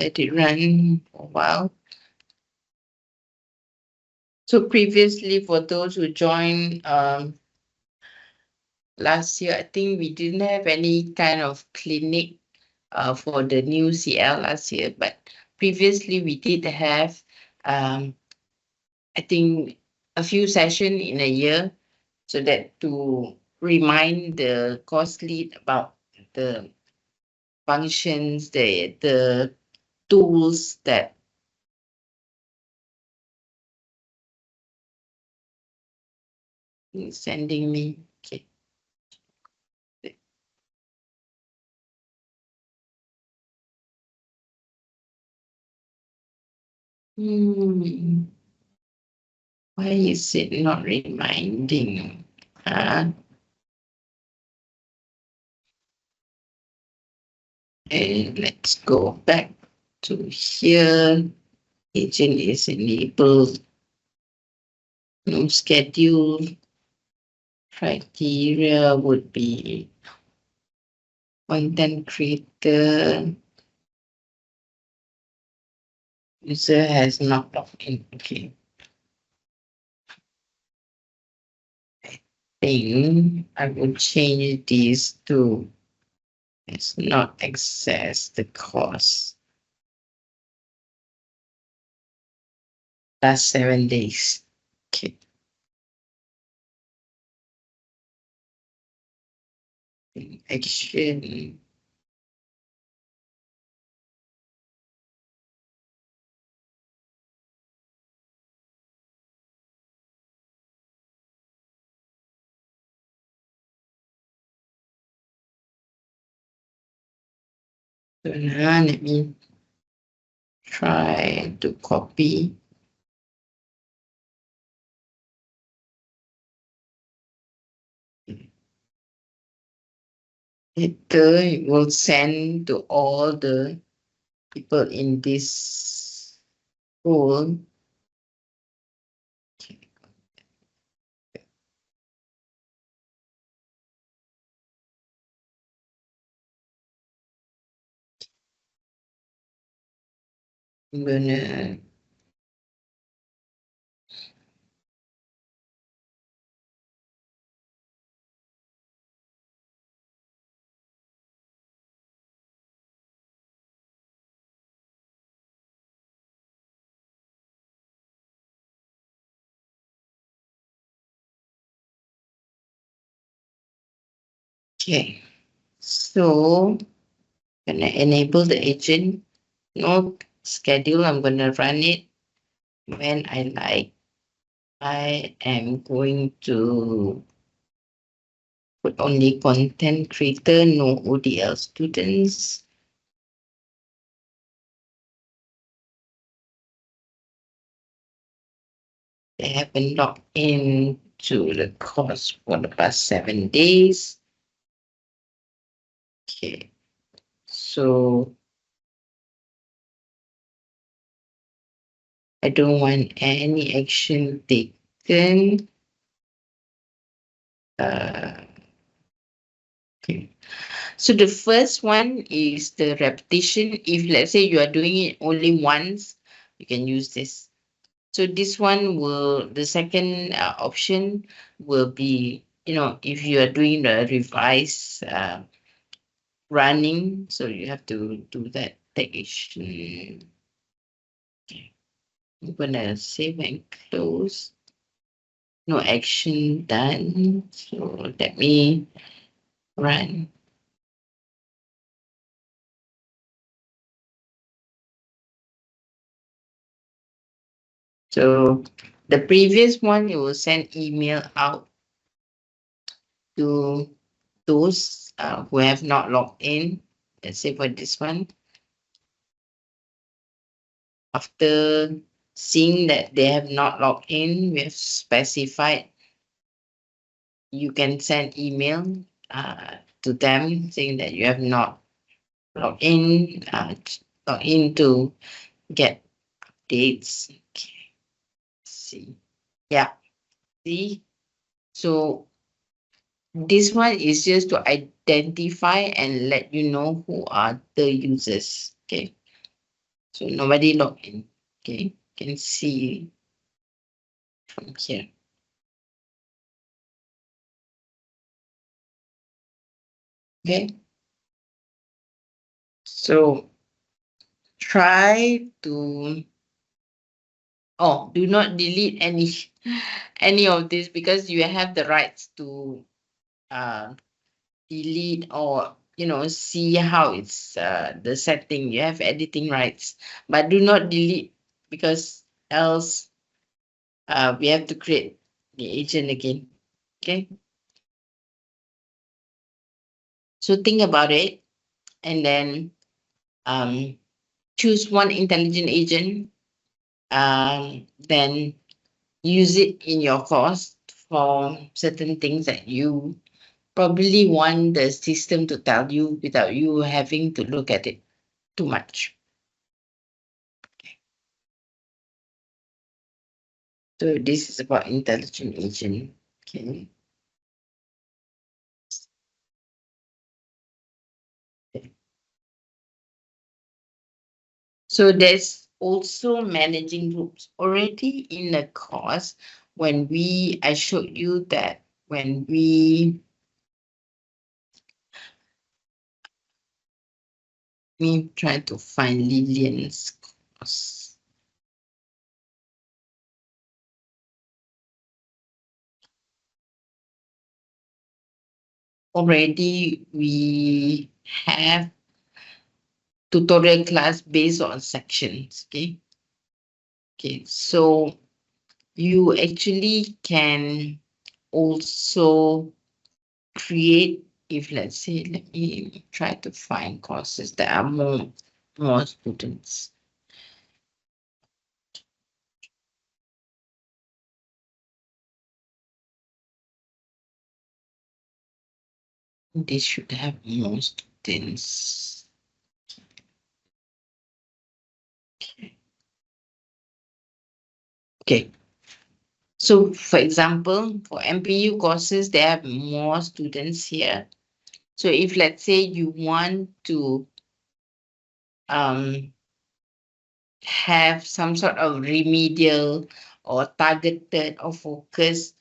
Let it run for a while. So previously, for those who joined last year, I think we didn't have any kind of clinic for the new CL last year, but previously we did have, I think, a few sessions in a year, so that to remind the course lead about the functions, the tools that he's sending me. Okay. Why is it not reminding? And let's go back to here. Agent is enabled. No schedule. Criteria would be content creator. User has not logged in. Okay. I think I will change these to it's not access the course. Last 7 days. Okay. Action. So now let me try to copy. Later, it will send to all the people in this pool. I'm gonna Okay, so gonna enable the agent. No schedule. I'm gonna run it when I like. I am going to put only content creator, no ODL students. They haven't logged in to the course for the past 7 days. Okay, so I don't want any action taken. Okay. So the first one is the repetition. If let's say you are doing it only once, you can use this. So this one will, the second option will be, if you are doing the revise running, so you have to do that take action. Okay. I'm gonna save and close. No action done. So let me run. So the previous one, you will send email out to those who have not logged in. Let's say for this one, after seeing that they have not logged in, we have specified you can send email to them saying that you have not logged in, log in to get updates. Okay. See, yeah, see. So this one is just to identify and let you know who are the users. Okay. So nobody log in. Okay. Can see from here. Okay. So try to do not delete any of this because you have the rights to delete or see how it's the setting. You have editing rights, but do not delete because else we have to create the agent again. Okay, so think about it and then choose one intelligent agent, then use it in your course for certain things that you probably want the system to tell you without you having to look at it too much. So this is about intelligent agent. Okay. So there's also managing groups already in the course. When I showed you that when we try to find Lillian's course. Already we have tutorial class based on sections. Okay, so you actually can also create, if let's say, let me try to find courses that are more students. They should have more students. Okay. So for example, for MPU courses, they have more students here. So if let's say you want to have some sort of remedial or targeted or focused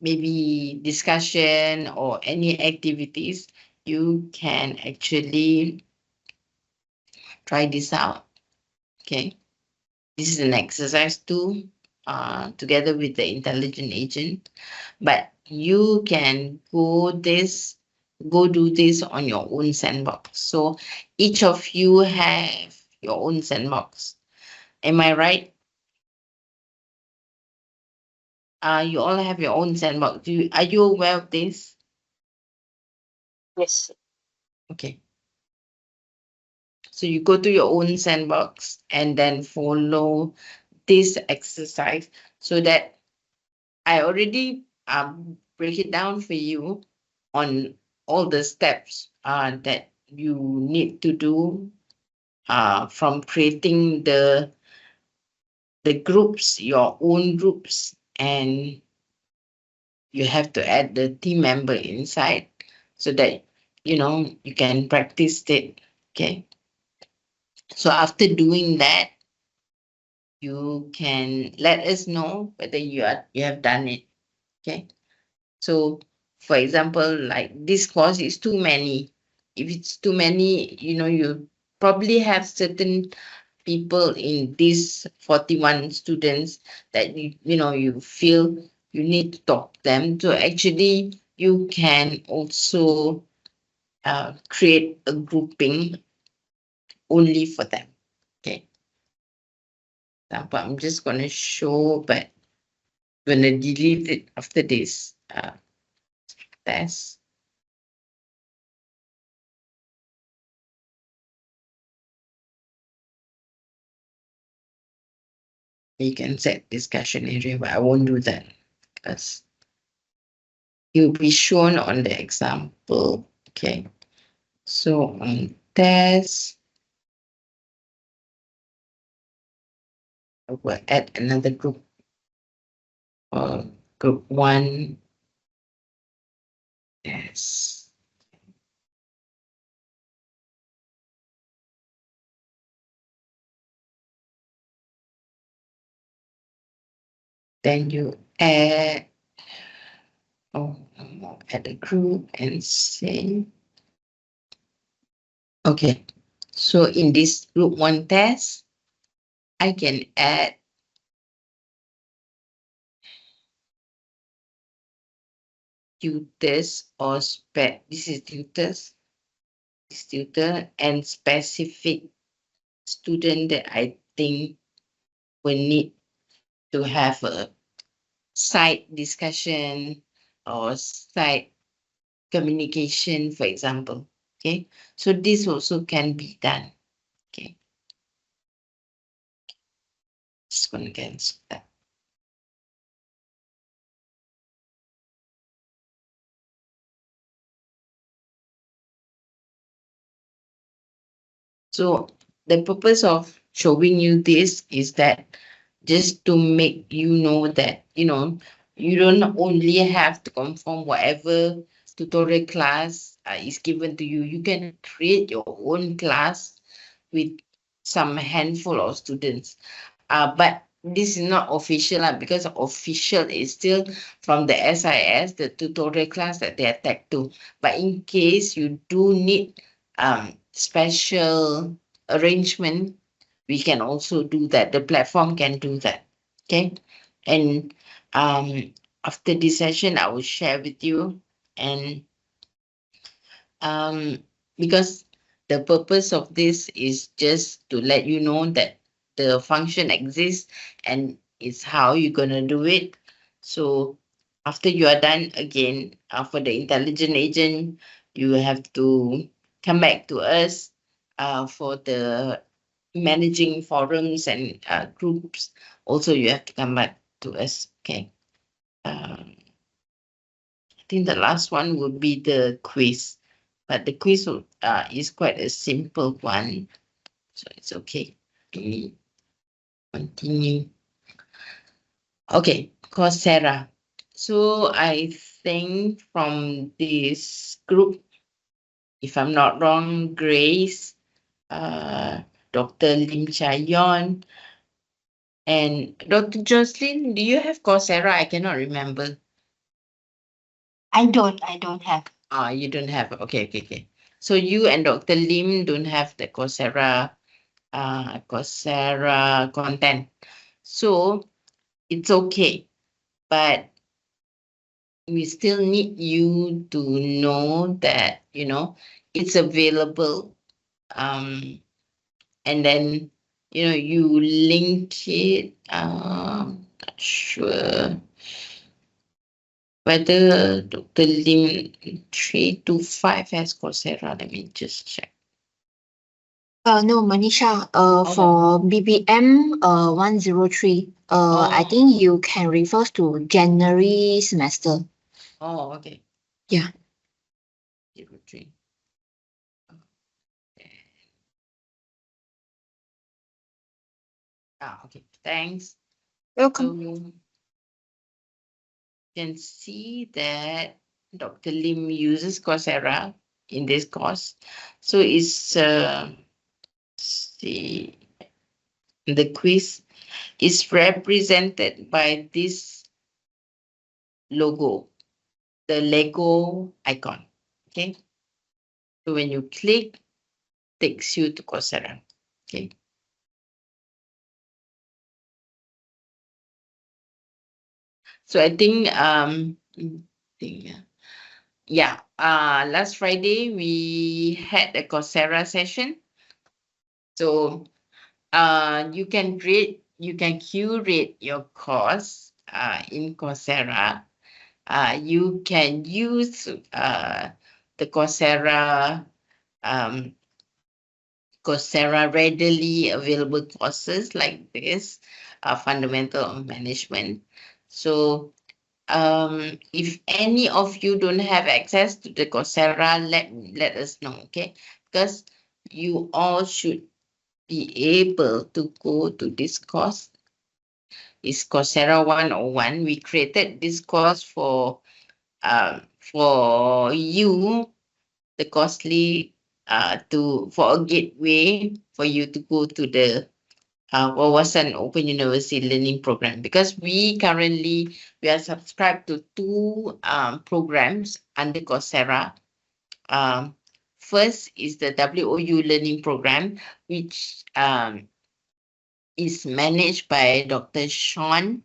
maybe discussion or any activities, you can actually try this out. Okay, this is an exercise 2. together with the intelligent agent, but you can go do this on your own sandbox. So each of you have your own sandbox. Am I right? You all have your own sandbox. Are you aware of this? Yes. Okay. So you go to your own sandbox and then follow this exercise so that I already break it down for you on all the steps that you need to do from creating the groups, your own groups, and you have to add the team member inside so that you can practice it. Okay. So after doing that, you can let us know whether you have done it. Okay. So for example, like this course is too many. If it's too many, you probably have certain people in these 41 students that you feel you need to talk to them. So actually you can also create a grouping only for them. Okay. But I'm just going to show, but I'm going to delete it after this test. You can set discussion area, but I won't do that because it will be shown on the example. Okay. So on test, I will add another group. Group 1. Yes. Then you add add a group and say, okay. So in this group 1 test, I can add tutors or this is tutors, this tutor and specific student that I think will need to have a side discussion or side communication, for example. Okay, so this also can be done. Okay, just going to cancel that. So the purpose of showing you this is that just to make you know that you don't only have to conform whatever tutorial class is given to you. You can create your own class with some handful of students. But this is not official because official is still from the SIS, the tutorial class that they are tagged to. But in case you do need special arrangement, we can also do that. The platform can do that. Okay. And after this session, I will share with you. And because the purpose of this is just to let you know that the function exists and it's how you're going to do it. So after you are done again, for the intelligent agent, you have to come back to us for the managing forums and groups. Also, you have to come back to us. Okay. I think the last one would be the quiz, but the quiz is quite a simple one, so it's okay. Continue. Okay, Coursera. So I think from this group, if I'm not wrong, Grace, Dr. Lim Chayon, and Dr. Jocelyn, do you have Coursera? I cannot remember. I don't have. You don't have. Okay. So you and Dr. Lim don't have the Coursera content. So it's okay, but we still need you to know that, it's available. And then, you link it. Not sure whether Dr. Lim 325 has Coursera. Let me just check. No, Manisha, no. for BBM 103, I Oh. think you can refer to January semester. Oh, okay. Yeah. 03. Okay. Thanks. Welcome. So you can see that Dr. Lim uses Coursera in this course. So it's see, the quiz is represented by this logo, the Lego icon. Okay. So when you click, takes you to Coursera. Okay. So I think last Friday we had a Coursera session. So you can curate your course in Coursera. You can use the Coursera readily available courses like this, fundamental of management. So if any of you don't have access to the Coursera, let us know, okay? Because you all should be able to go to this course. It's Coursera 101. We created this course for you, the costly for a gateway for you to go to the Wawasan Open University Learning Program, because we are subscribed to two programs under Coursera. First is the WOU Learning Program, which is managed by Dr. Sean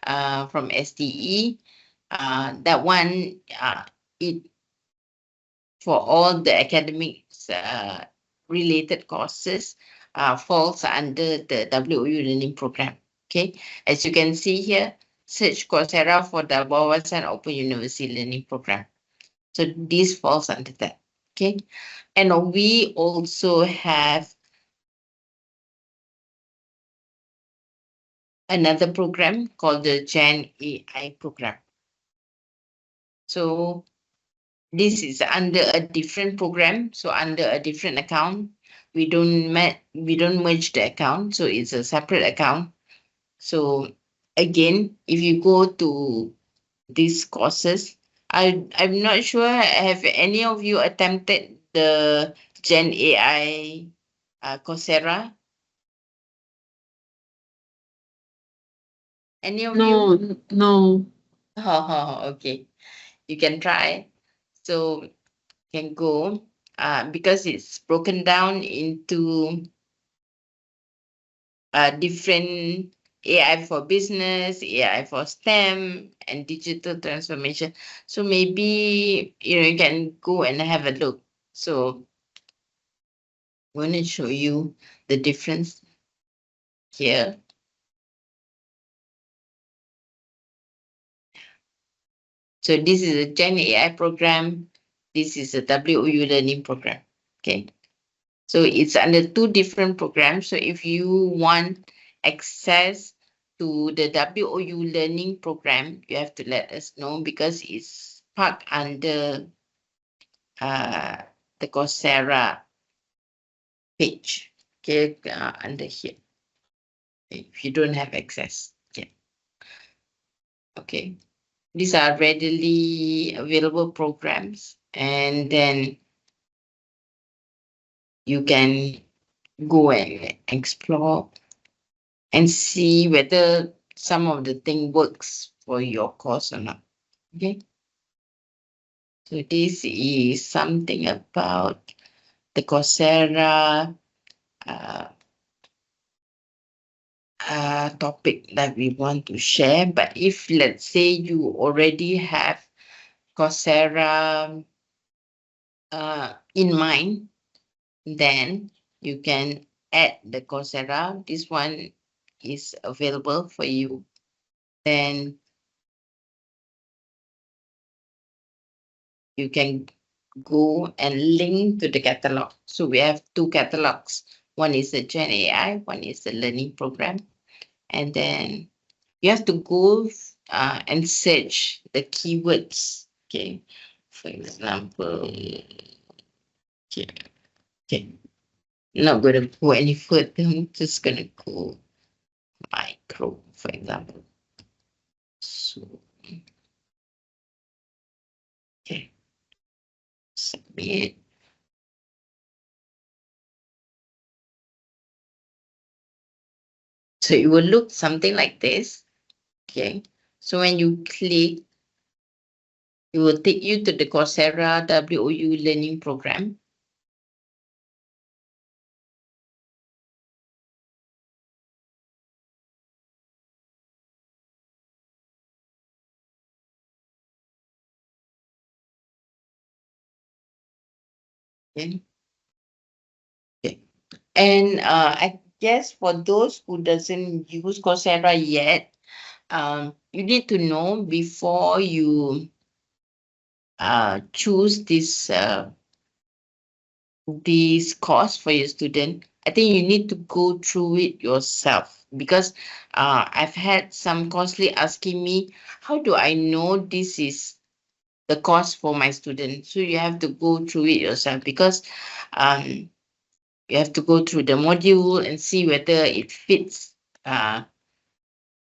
from SDE. That one, it for all the academics related courses falls under the WOU Learning Program. Okay, as you can see here, search Coursera for the Wawasan Open University Learning Program. So this falls under that. Okay, and we also have another program called the Gen AI program. So this is under a different program, so under a different account. We don't merge the account, so it's a separate account. So again, if you go to these courses, I'm not sure, have any of you attempted the Gen AI Coursera? Any of you? No. Oh, okay. You can try. So can go because it's broken down into different AI for business, AI for STEM, and digital transformation. So maybe you can go and have a look. So I'm going to show you the difference here. So this is a Gen AI program. This is a WOU learning program. Okay. So it's under two different programs. So if you want access to the WOU learning program, you have to let us know, because it's parked under the Coursera page. Okay, under here. If you don't have access. Okay. Okay. These are readily available programs, and then you can go and explore and see whether some of the thing works for your course or not. Okay. So this is something about the Coursera topic that we want to share. But if let's say you already have Coursera in mind, then you can add the Coursera. This one is available for you. Then you can go and link to the catalog. So we have two catalogs. One is the Gen AI, one is the learning program. And then you have to go and search the keywords. Okay. For example, okay. Not going to go any further. I'm just going to go micro, for example. So, okay. Submit. So it will look something like this. Okay. So when you click, it will take you to the Coursera WOU learning program. Okay. Okay. And I guess for those who doesn't use Coursera yet, you need to know before you choose this course for your student. I think you need to go through it yourself, because I've had some counselor asking me, how do I know this is the course for my student? So you have to go through it yourself, because you have to go through the module and see whether it fits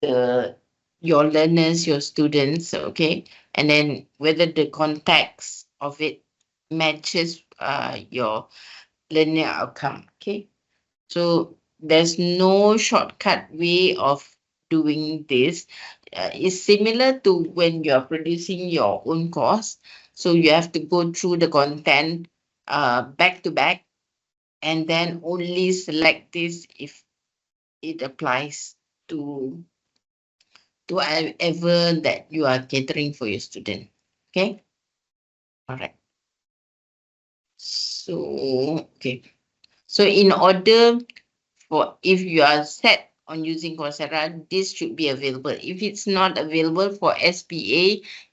your learners, your students, okay, and then whether the context of it matches your learning outcome. Okay, so there's no shortcut way of doing this. It's similar to when you're producing your own course, so you have to go through the content back to back, and then only select this if it applies to whatever that you are catering for your student. Okay, all right. So okay, so in order for, if you are set on using Coursera, this should be available. If it's not available for SPA,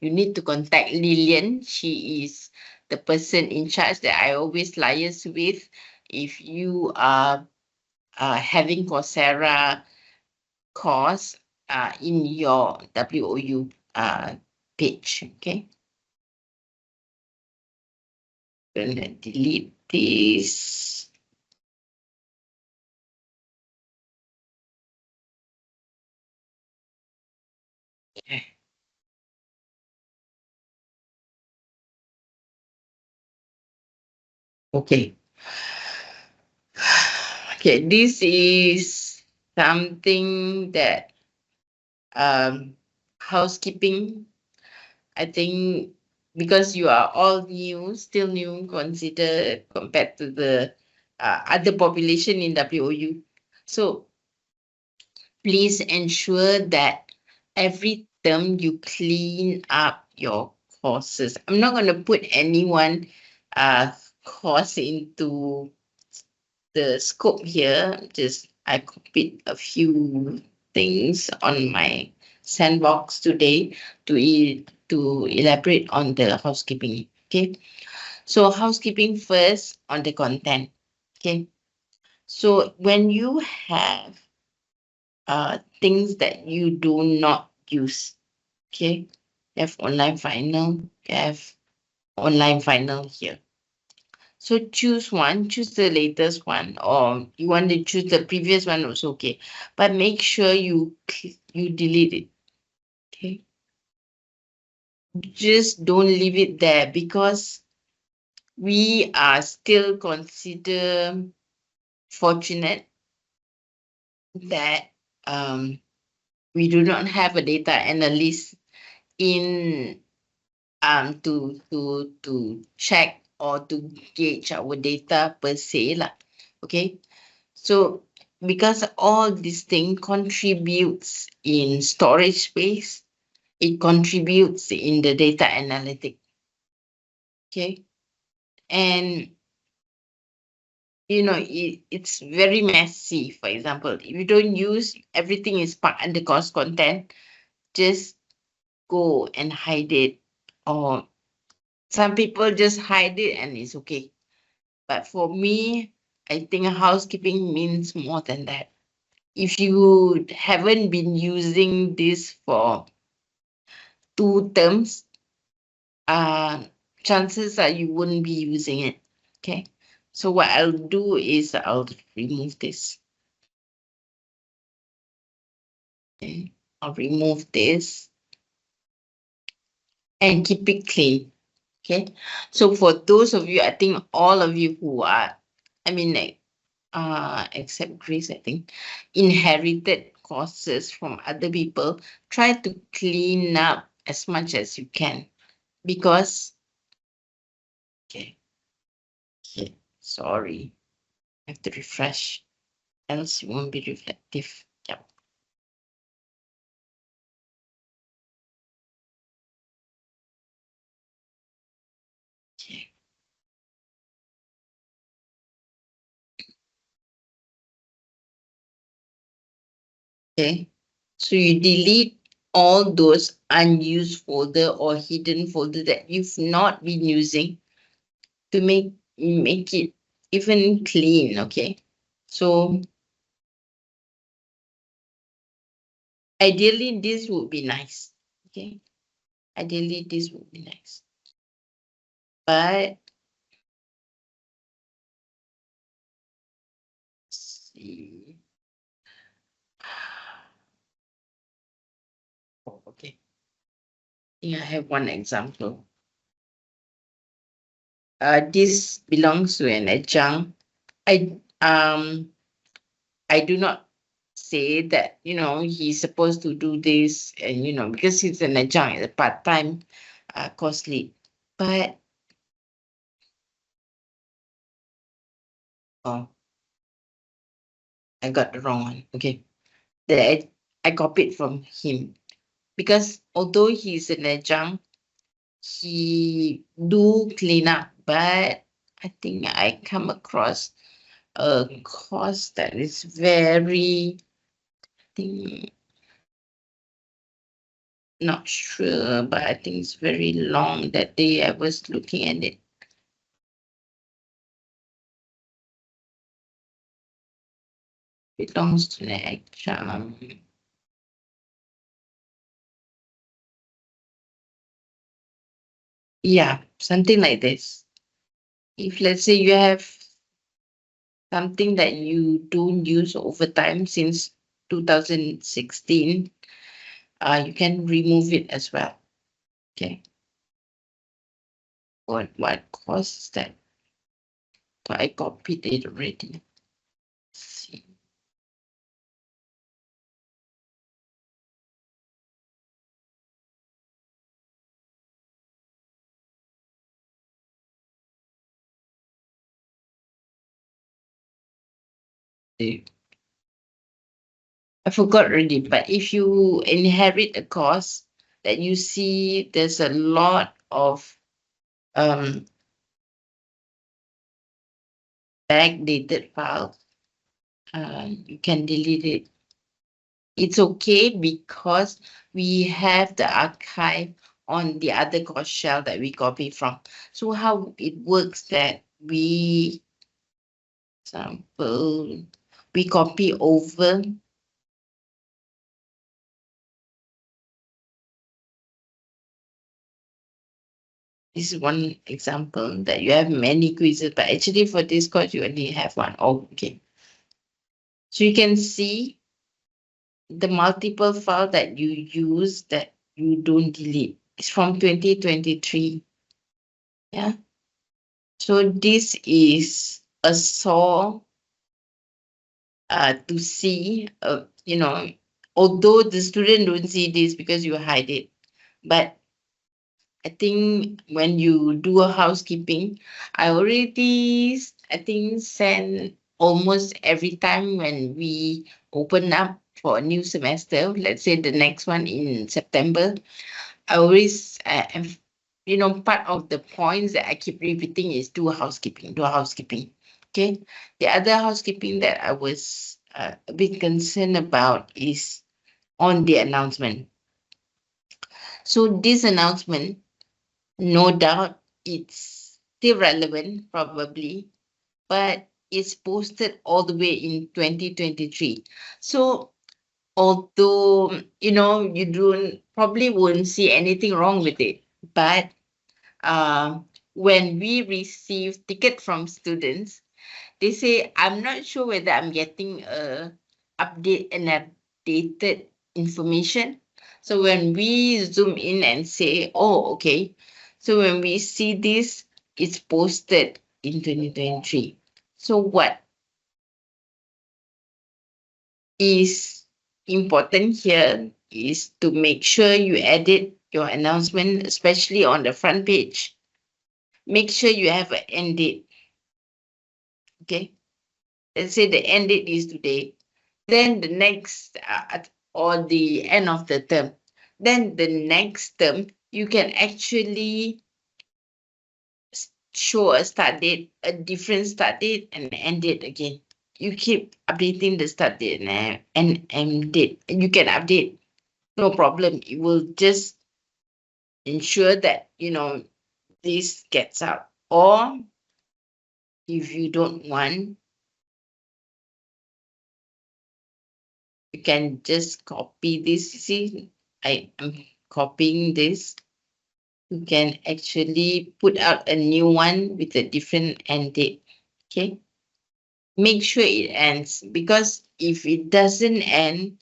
you need to contact Lillian. She is the person in charge that I always liaise with. If you are having Coursera course in your WOU page, okay? Gonna delete this. Okay. Okay, this is something that housekeeping. I think because you are all new, still new, consider compared to the other population in WOU. So please ensure that every term you clean up your courses. I'm not going to put anyone course into the scope here. Just I copied a few things on my sandbox today to elaborate on the housekeeping. Okay, so housekeeping first on the content. Okay, so when you have things that you do not use, okay, you have online final, you have online final here. So choose one, choose the latest one, or you want to choose the previous one also okay. But make sure you delete it. Okay. Just don't leave it there, because we are still considered fortunate that we do not have a data analyst in to check or to gauge our data per se lah. Okay, so because all this thing contributes in storage space, it contributes in the data analytic. Okay. And it's very messy. For example, if you don't use, everything is parked under course content, just go and hide it. Or some people just hide it and it's okay. But for me, I think housekeeping means more than that. If you haven't been using this for 2 terms, chances are you wouldn't be using it. Okay. So what I'll do is I'll remove this. Okay. I'll remove this and keep it clean. Okay. So for those of you, I think all of you who are, except Grace, I think, inherited courses from other people, try to clean up as much as you can, because okay, sorry, I have to refresh, else it won't be reflective. Yep. Okay. Okay, so you delete all those unused folder or hidden folder that you've not been using to make it even clean. Okay, so ideally this would be nice. Okay, ideally this would be nice, but let's see. Oh, okay, I think I have one example. This belongs to an adjunct. I do not say that he's supposed to do this, and because he's an adjunct, a part-time course lead. But oh, I got the wrong one. Okay, that I copied from him, because although he's an adjunct, he do clean up, but I think I come across a course that is very, I think, not sure, but I think it's very long. That day I was looking at it. Belongs to the exam. Yeah, something like this. If let's say you have something that you don't use over time since 2016, you can remove it as well. Okay. What course is that? So I copied it already. Let's see. I forgot already, but if you inherit a course that you see there's a lot of backdated files, you can delete it. It's okay because we have the archive on the other course shell that we copy from. So how it works that we copy over. This is one example that you have many quizzes, but actually for this course you only have one. Oh, okay. So you can see the multiple file that you use that you don't delete. It's from 2023. Yeah. So this is a saw to see, although the student don't see this because you hide it, but I think when you do a housekeeping, I already, I think, send almost every time when we open up for a new semester, let's say the next one in September, I always, part of the points that I keep repeating is do housekeeping. Okay. The other housekeeping that I was a bit concerned about is on the announcement. So this announcement, no doubt, it's still relevant, probably, but it's posted all the way in 2023. So although, you probably wouldn't see anything wrong with it, but when we receive ticket from students, they say, I'm not sure whether I'm getting an updated information. So when we zoom in and say, oh, okay. So when we see this, it's posted in 2023. So what is important here is to make sure you edit your announcement, especially on the front page. Make sure you have an end date. Okay. Let's say the end date is today. Then the next, or the end of the term. Then the next term, you can actually show a start date, a different start date, and end date again. You keep updating the start date and end date. You can update, no problem. It will just ensure that, this gets out. Or if you don't want, you can just copy this. See, I am copying this. You can actually put out a new one with a different end date. Okay. Make sure it ends, because if it doesn't end,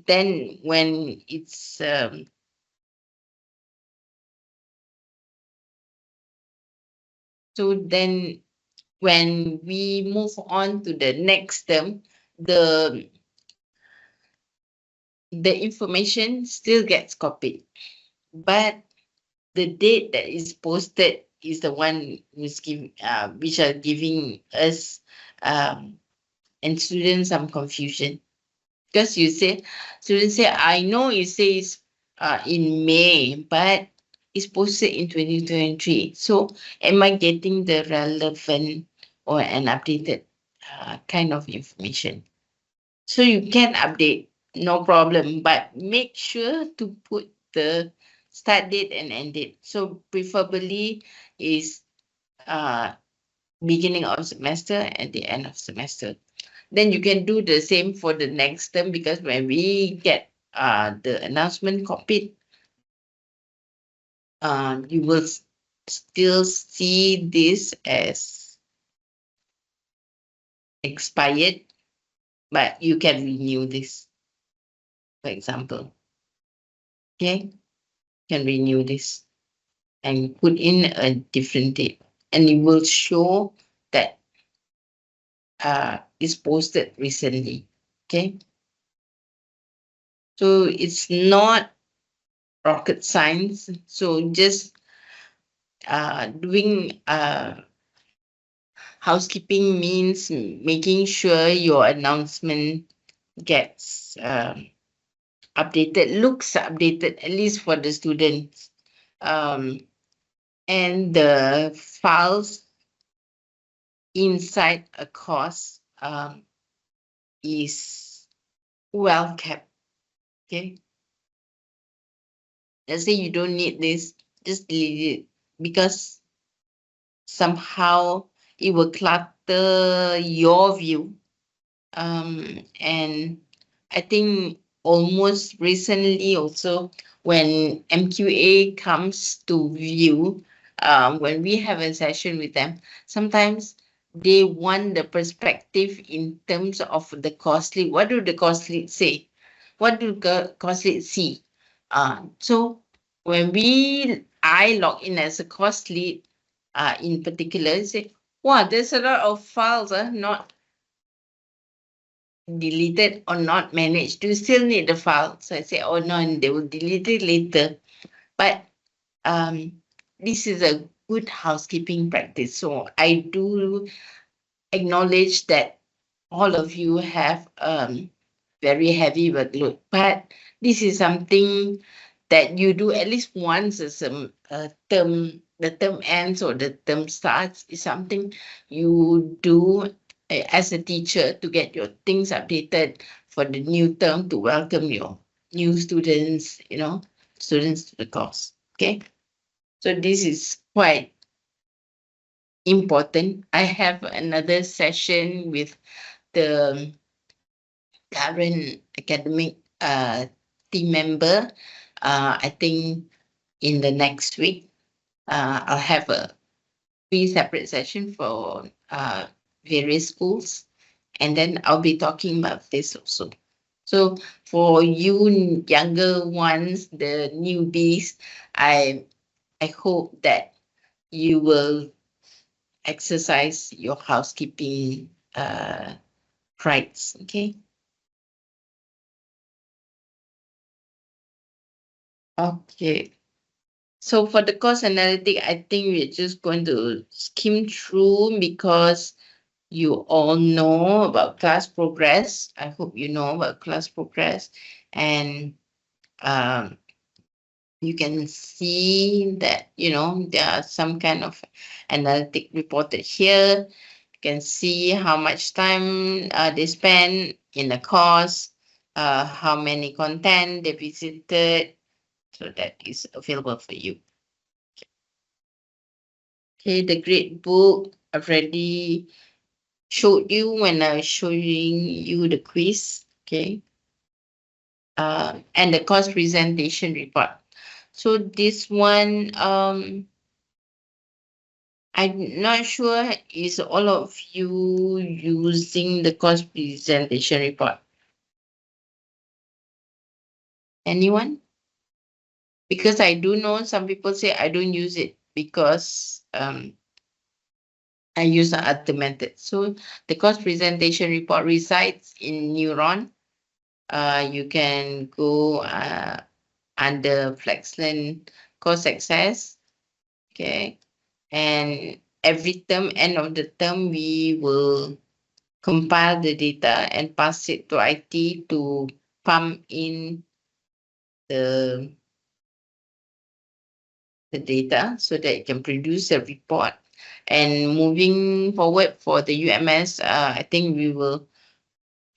then when it's so then when we move on to the next term, the information still gets copied, but the date that is posted is the one which are giving us and students some confusion, because students say, I know it says in May, but it's posted in 2023. So am I getting the relevant or an updated kind of information? So you can update, no problem, but make sure to put the start date and end date. So preferably is beginning of semester and the end of semester. Then you can do the same for the next term, because when we get the announcement copied, you will still see this as expired, but you can renew this, for example. Okay, can renew this and put in a different date, and it will show that is posted recently. Okay, so it's not rocket science. So just doing housekeeping means making sure your announcement gets updated, looks updated, at least for the students. And the files inside a course is well kept. Okay. Let's say you don't need this, just delete it, because somehow it will clutter your view. And I think almost recently also, when MQA comes to view, when we have a session with them, sometimes they want the perspective in terms of the course lead. What do the course lead say? What do the course lead see? So when I log in as a course lead, in particular, say, wow, there's a lot of files not deleted or not managed. Do you still need the file? So I say, oh no, and they will delete it later. But this is a good housekeeping practice. So I do acknowledge that all of you have very heavy workload, but this is something that you do at least once as a term, the term ends or the term starts, is something you do as a teacher to get your things updated for the new term, to welcome your new students, students to the course. Okay. So this is quite important. I have another session with the current academic team member. I think in the next week, I'll have a 3 separate session for various schools, and then I'll be talking about this also. So for you younger ones, the newbies, I hope that you will exercise your housekeeping rights. Okay. Okay. So for the course analytic, I think we're just going to skim through because you all know about class progress. I hope you know about class progress, and you can see that, there are some kind of analytic reported here. You can see how much time they spend in the course, how many content they visited. So that is available for you. Okay, the grade book I've already showed you when I was showing you the quiz. Okay. And the course presentation report. So this one, I'm not sure is all of you using the course presentation report. Anyone? Because I do know some people say I don't use it because I use the other method. So the course presentation report resides in Neuron. You can go under FlexLearn course access. Okay. And every term, end of the term, we will compile the data and pass it to IT to pump in the data so that it can produce a report. And moving forward for the UMS, I think we will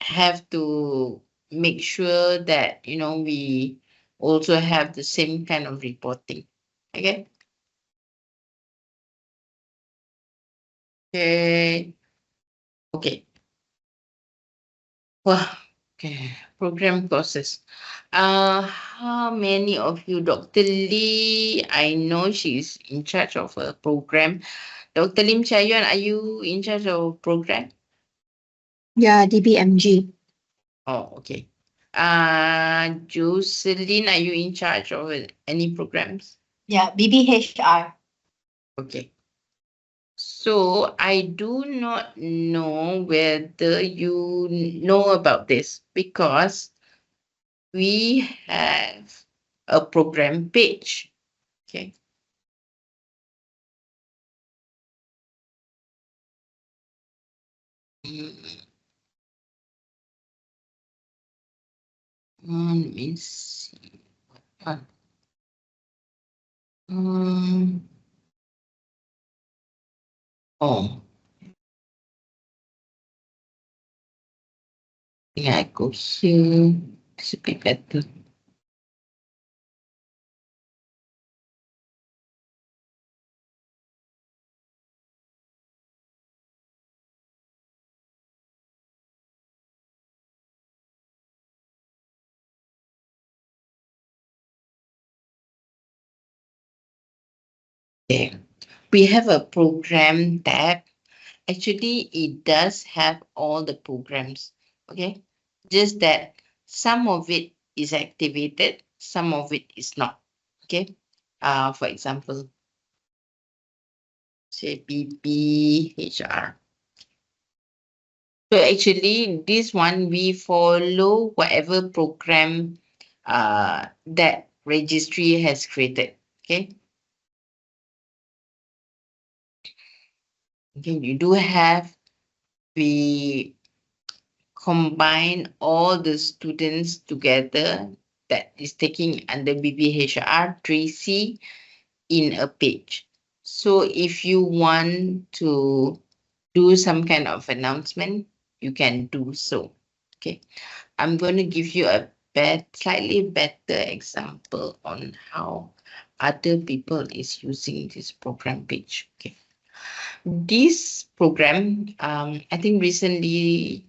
have to make sure that, we also have the same kind of reporting. Okay. Okay. Okay. Well, okay. Program courses. How many of you, Dr. Lee? I know she's in charge of a program. Dr. Lim Chayon, are you in charge of a program? Yeah, DBMG. Oh, okay. Jocelyn, are you in charge of any programs? Yeah, BBHR. Okay. So I do not know whether you know about this because we have a program page. Okay. Let me see. Oh, I think I go here. Should be better. Okay. We have a program tab. Actually, it does have all the programs. Okay. Just that some of it is activated, some of it is not. Okay. For example, say BBHR. So actually, this one we follow whatever program that registry has created. Okay. Okay, you do have the combine all the students together that is taking under BBHR 3C in a page. So if you want to do some kind of announcement, you can do so. Okay, I'm going to give you a slightly better example on how other people is using this program page. Okay, this program, I think recently,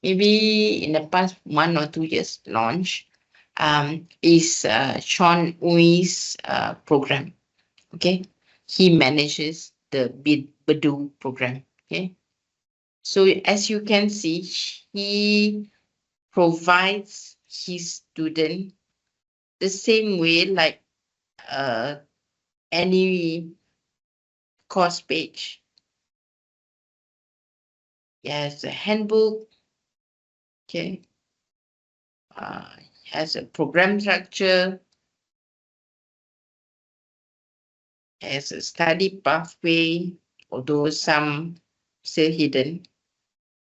maybe in the past 1 or 2 years, launch is Sean Ui's program. Okay, he manages the Badu program. Okay, so as you can see, he provides his student the same way like any course page. Yes, a handbook. Okay, has a program structure, has a study pathway, although some still hidden.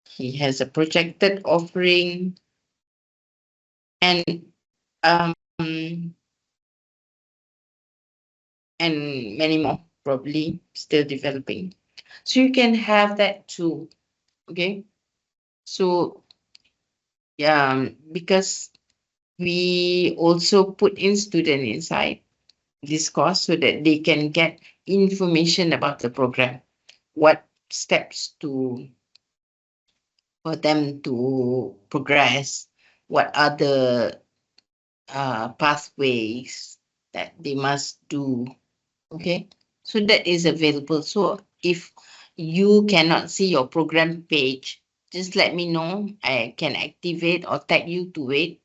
He has a projected offering, and many more probably still developing. So you can have that too. Okay. So yeah, because we also put in student inside this course so that they can get information about the program, what steps for them to progress, what are the pathways that they must do. Okay, so that is available. So if you cannot see your program page, just let me know. I can activate or tag you to it,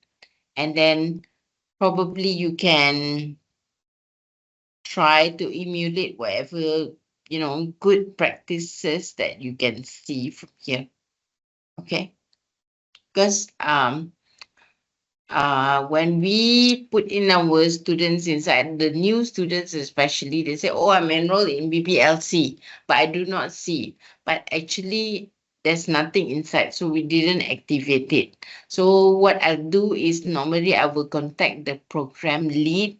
and then probably you can try to emulate whatever good practices that you can see from here. Okay, because when we put in our students inside, the new students especially, they say, oh, I'm enrolled in BBLC, but I do not see. But actually, there's nothing inside, so we didn't activate it. So what I'll do is normally I will contact the program lead.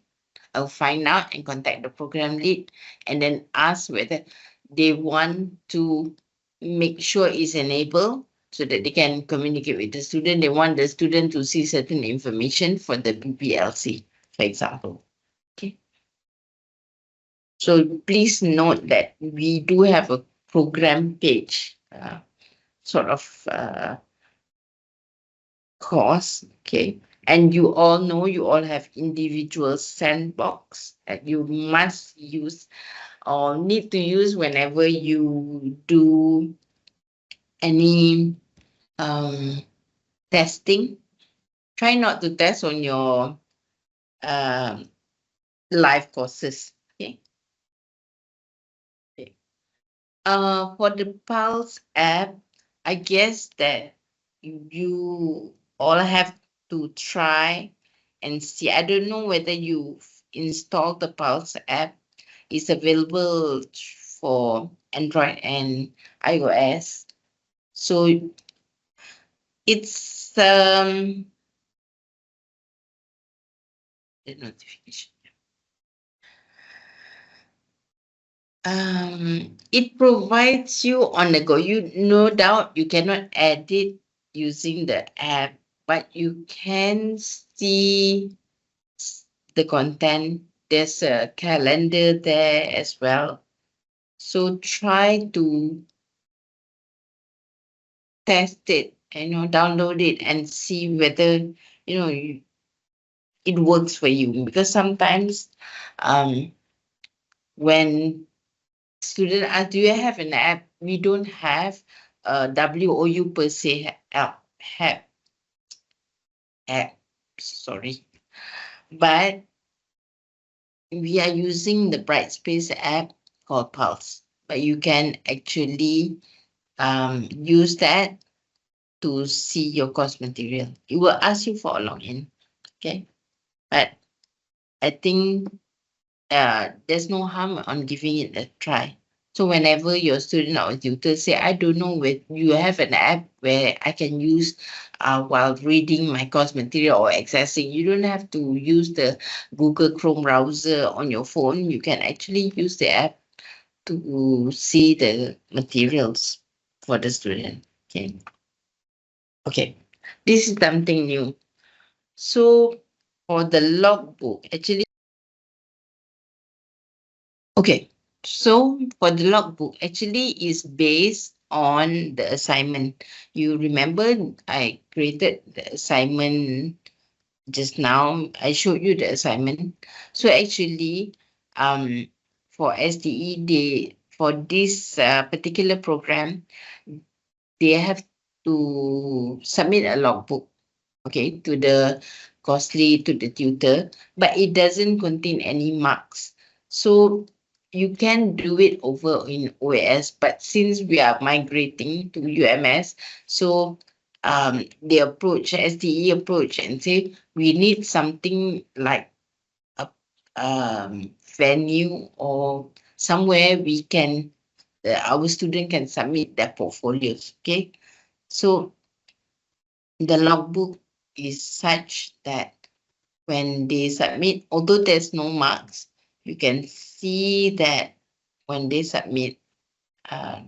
I'll find out and contact the program lead and then ask whether they want to make sure it's enabled so that they can communicate with the student. They want the student to see certain information for the BPLC, for example. Okay. So please note that we do have a program page, sort of course. Okay. And you all know you all have individual sandbox that you must use or need to use whenever you do any testing. Try not to test on your live courses. Okay. For the Pulse app, I guess that you all have to try and see. I don't know whether you've installed the Pulse app. It's available for Android and iOS. So it's the notification. It provides you on the go. You no doubt you cannot edit using the app, but you can see the content. There's a calendar there as well. So try to test it, download it and see whether, it works for you. Because sometimes when student ask, do you have an app? We don't have a WOU per se app, sorry. But we are using the Brightspace app called Pulse. But you can actually use that to see your course material. It will ask you for a login. Okay. But I think there's no harm on giving it a try. So whenever your student or tutor say, I don't know where you have an app where I can use while reading my course material or accessing, you don't have to use the Google Chrome browser on your phone. You can actually use the app to see the materials for the student. Okay. Okay. This is something new. So for the logbook, actually, okay. So for the logbook, actually is based on the assignment. You remember I created the assignment just now. I showed you the assignment. So actually, for SDE, for this particular program, they have to submit a logbook, okay, to the costly, to the tutor, but it doesn't contain any marks. So you can do it over in OAS, but since we are migrating to UMS, so the approach, SDE approach, and say we need something like a venue or somewhere we can, our student can submit their portfolios, okay? So the logbook is such that when they submit, although there's no marks, you can see that when they submit, I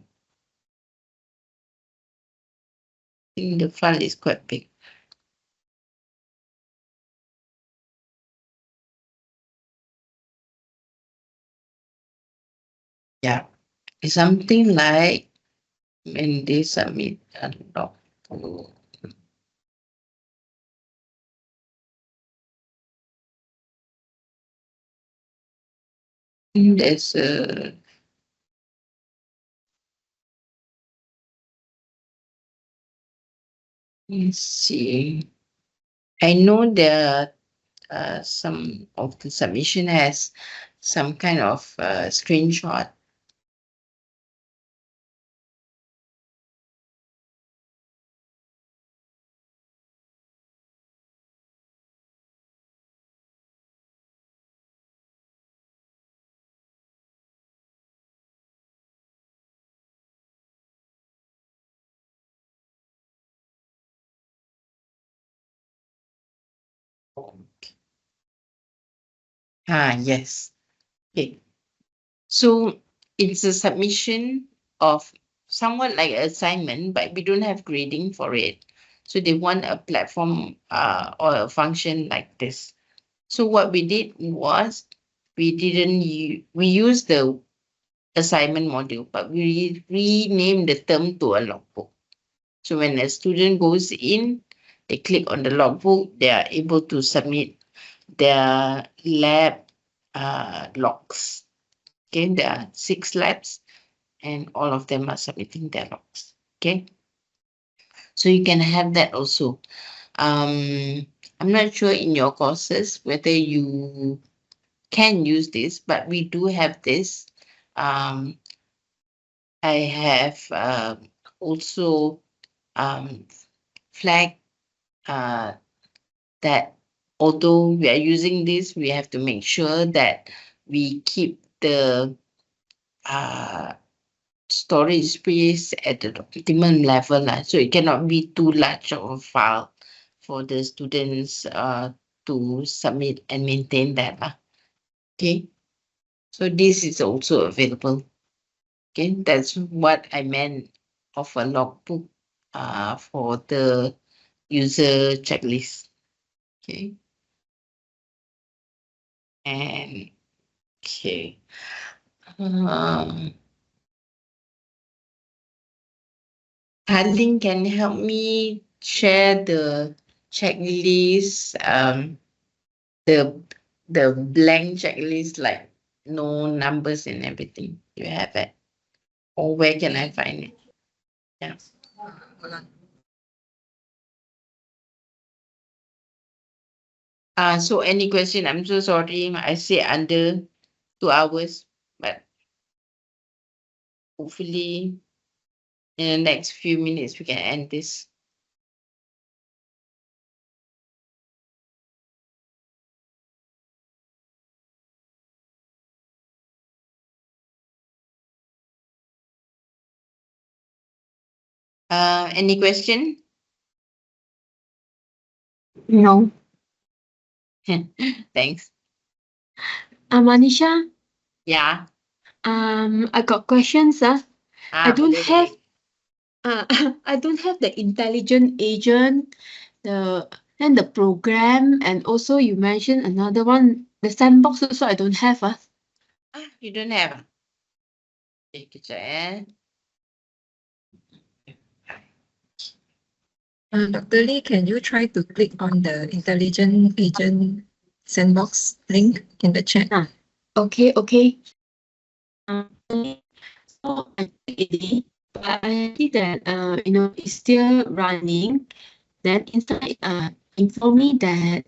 think the file is quite big. Yeah, it's something like when they submit a logbook. There's a, let's see. I know there are some of the submission has some kind of screenshot. Yes. Okay. So it's a submission of somewhat like an assignment, but we don't have grading for it. So they want a platform or a function like this. So what we did was we didn't we used the assignment module, but we renamed the term to a logbook. So when a student goes in, they click on the logbook, they are able to submit their lab logs. Okay, there are 6 labs and all of them are submitting their logs. Okay, so you can have that also. I'm not sure in your courses whether you can use this, but we do have this. Um, I have also flagged that although we are using this, we have to make sure that we keep the storage space at the optimum level. So it cannot be too large of a file for the students to submit and maintain that. Okay, so this is also available. Okay, that's what I meant of a logbook for the user checklist. Okay, and okay. Arlene, can you help me share the checklist? The blank checklist, like no numbers and everything. You have it, or where can I find it? Yeah. Hold on. So any question? I'm so sorry. I say under 2 hours, but hopefully in the next few minutes we can end this. Any question? No. Thanks. Manisha, Yeah. I got questions. I don't boleh, have boleh. I don't have the intelligent agent, and the program, and also you mentioned another one, the sandbox also I don't have. You don't have. Okay, kejap Dr. Lee, can you try to click on the intelligent agent sandbox link in the chat? Okay. So I click it, but I see that it's still running. Then inside inform me that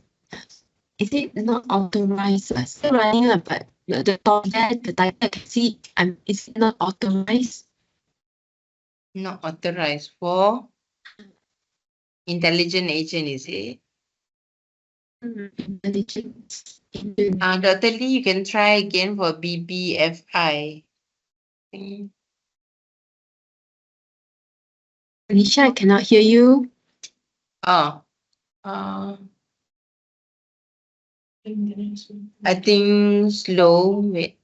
is it not authorized? Still running, but the top there, the title I can see it's not authorized. Not authorized for intelligent agent, is it? Intelligence. Dr. Lee, you can try again for BBFI. Alicia, I cannot hear you. Oh. I think slow. Wait.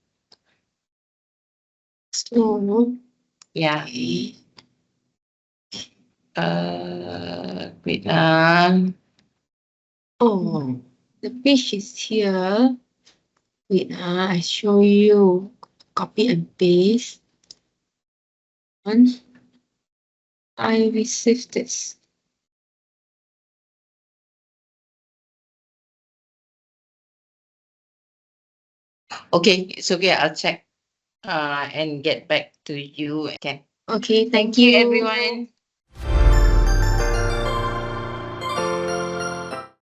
Slow. Yeah. Wait. Oh, the page is here. Wait, I show you. Copy and paste. I received this. Okay, it's okay. I'll check and get back to you. Okay. Okay, Thank you, everyone.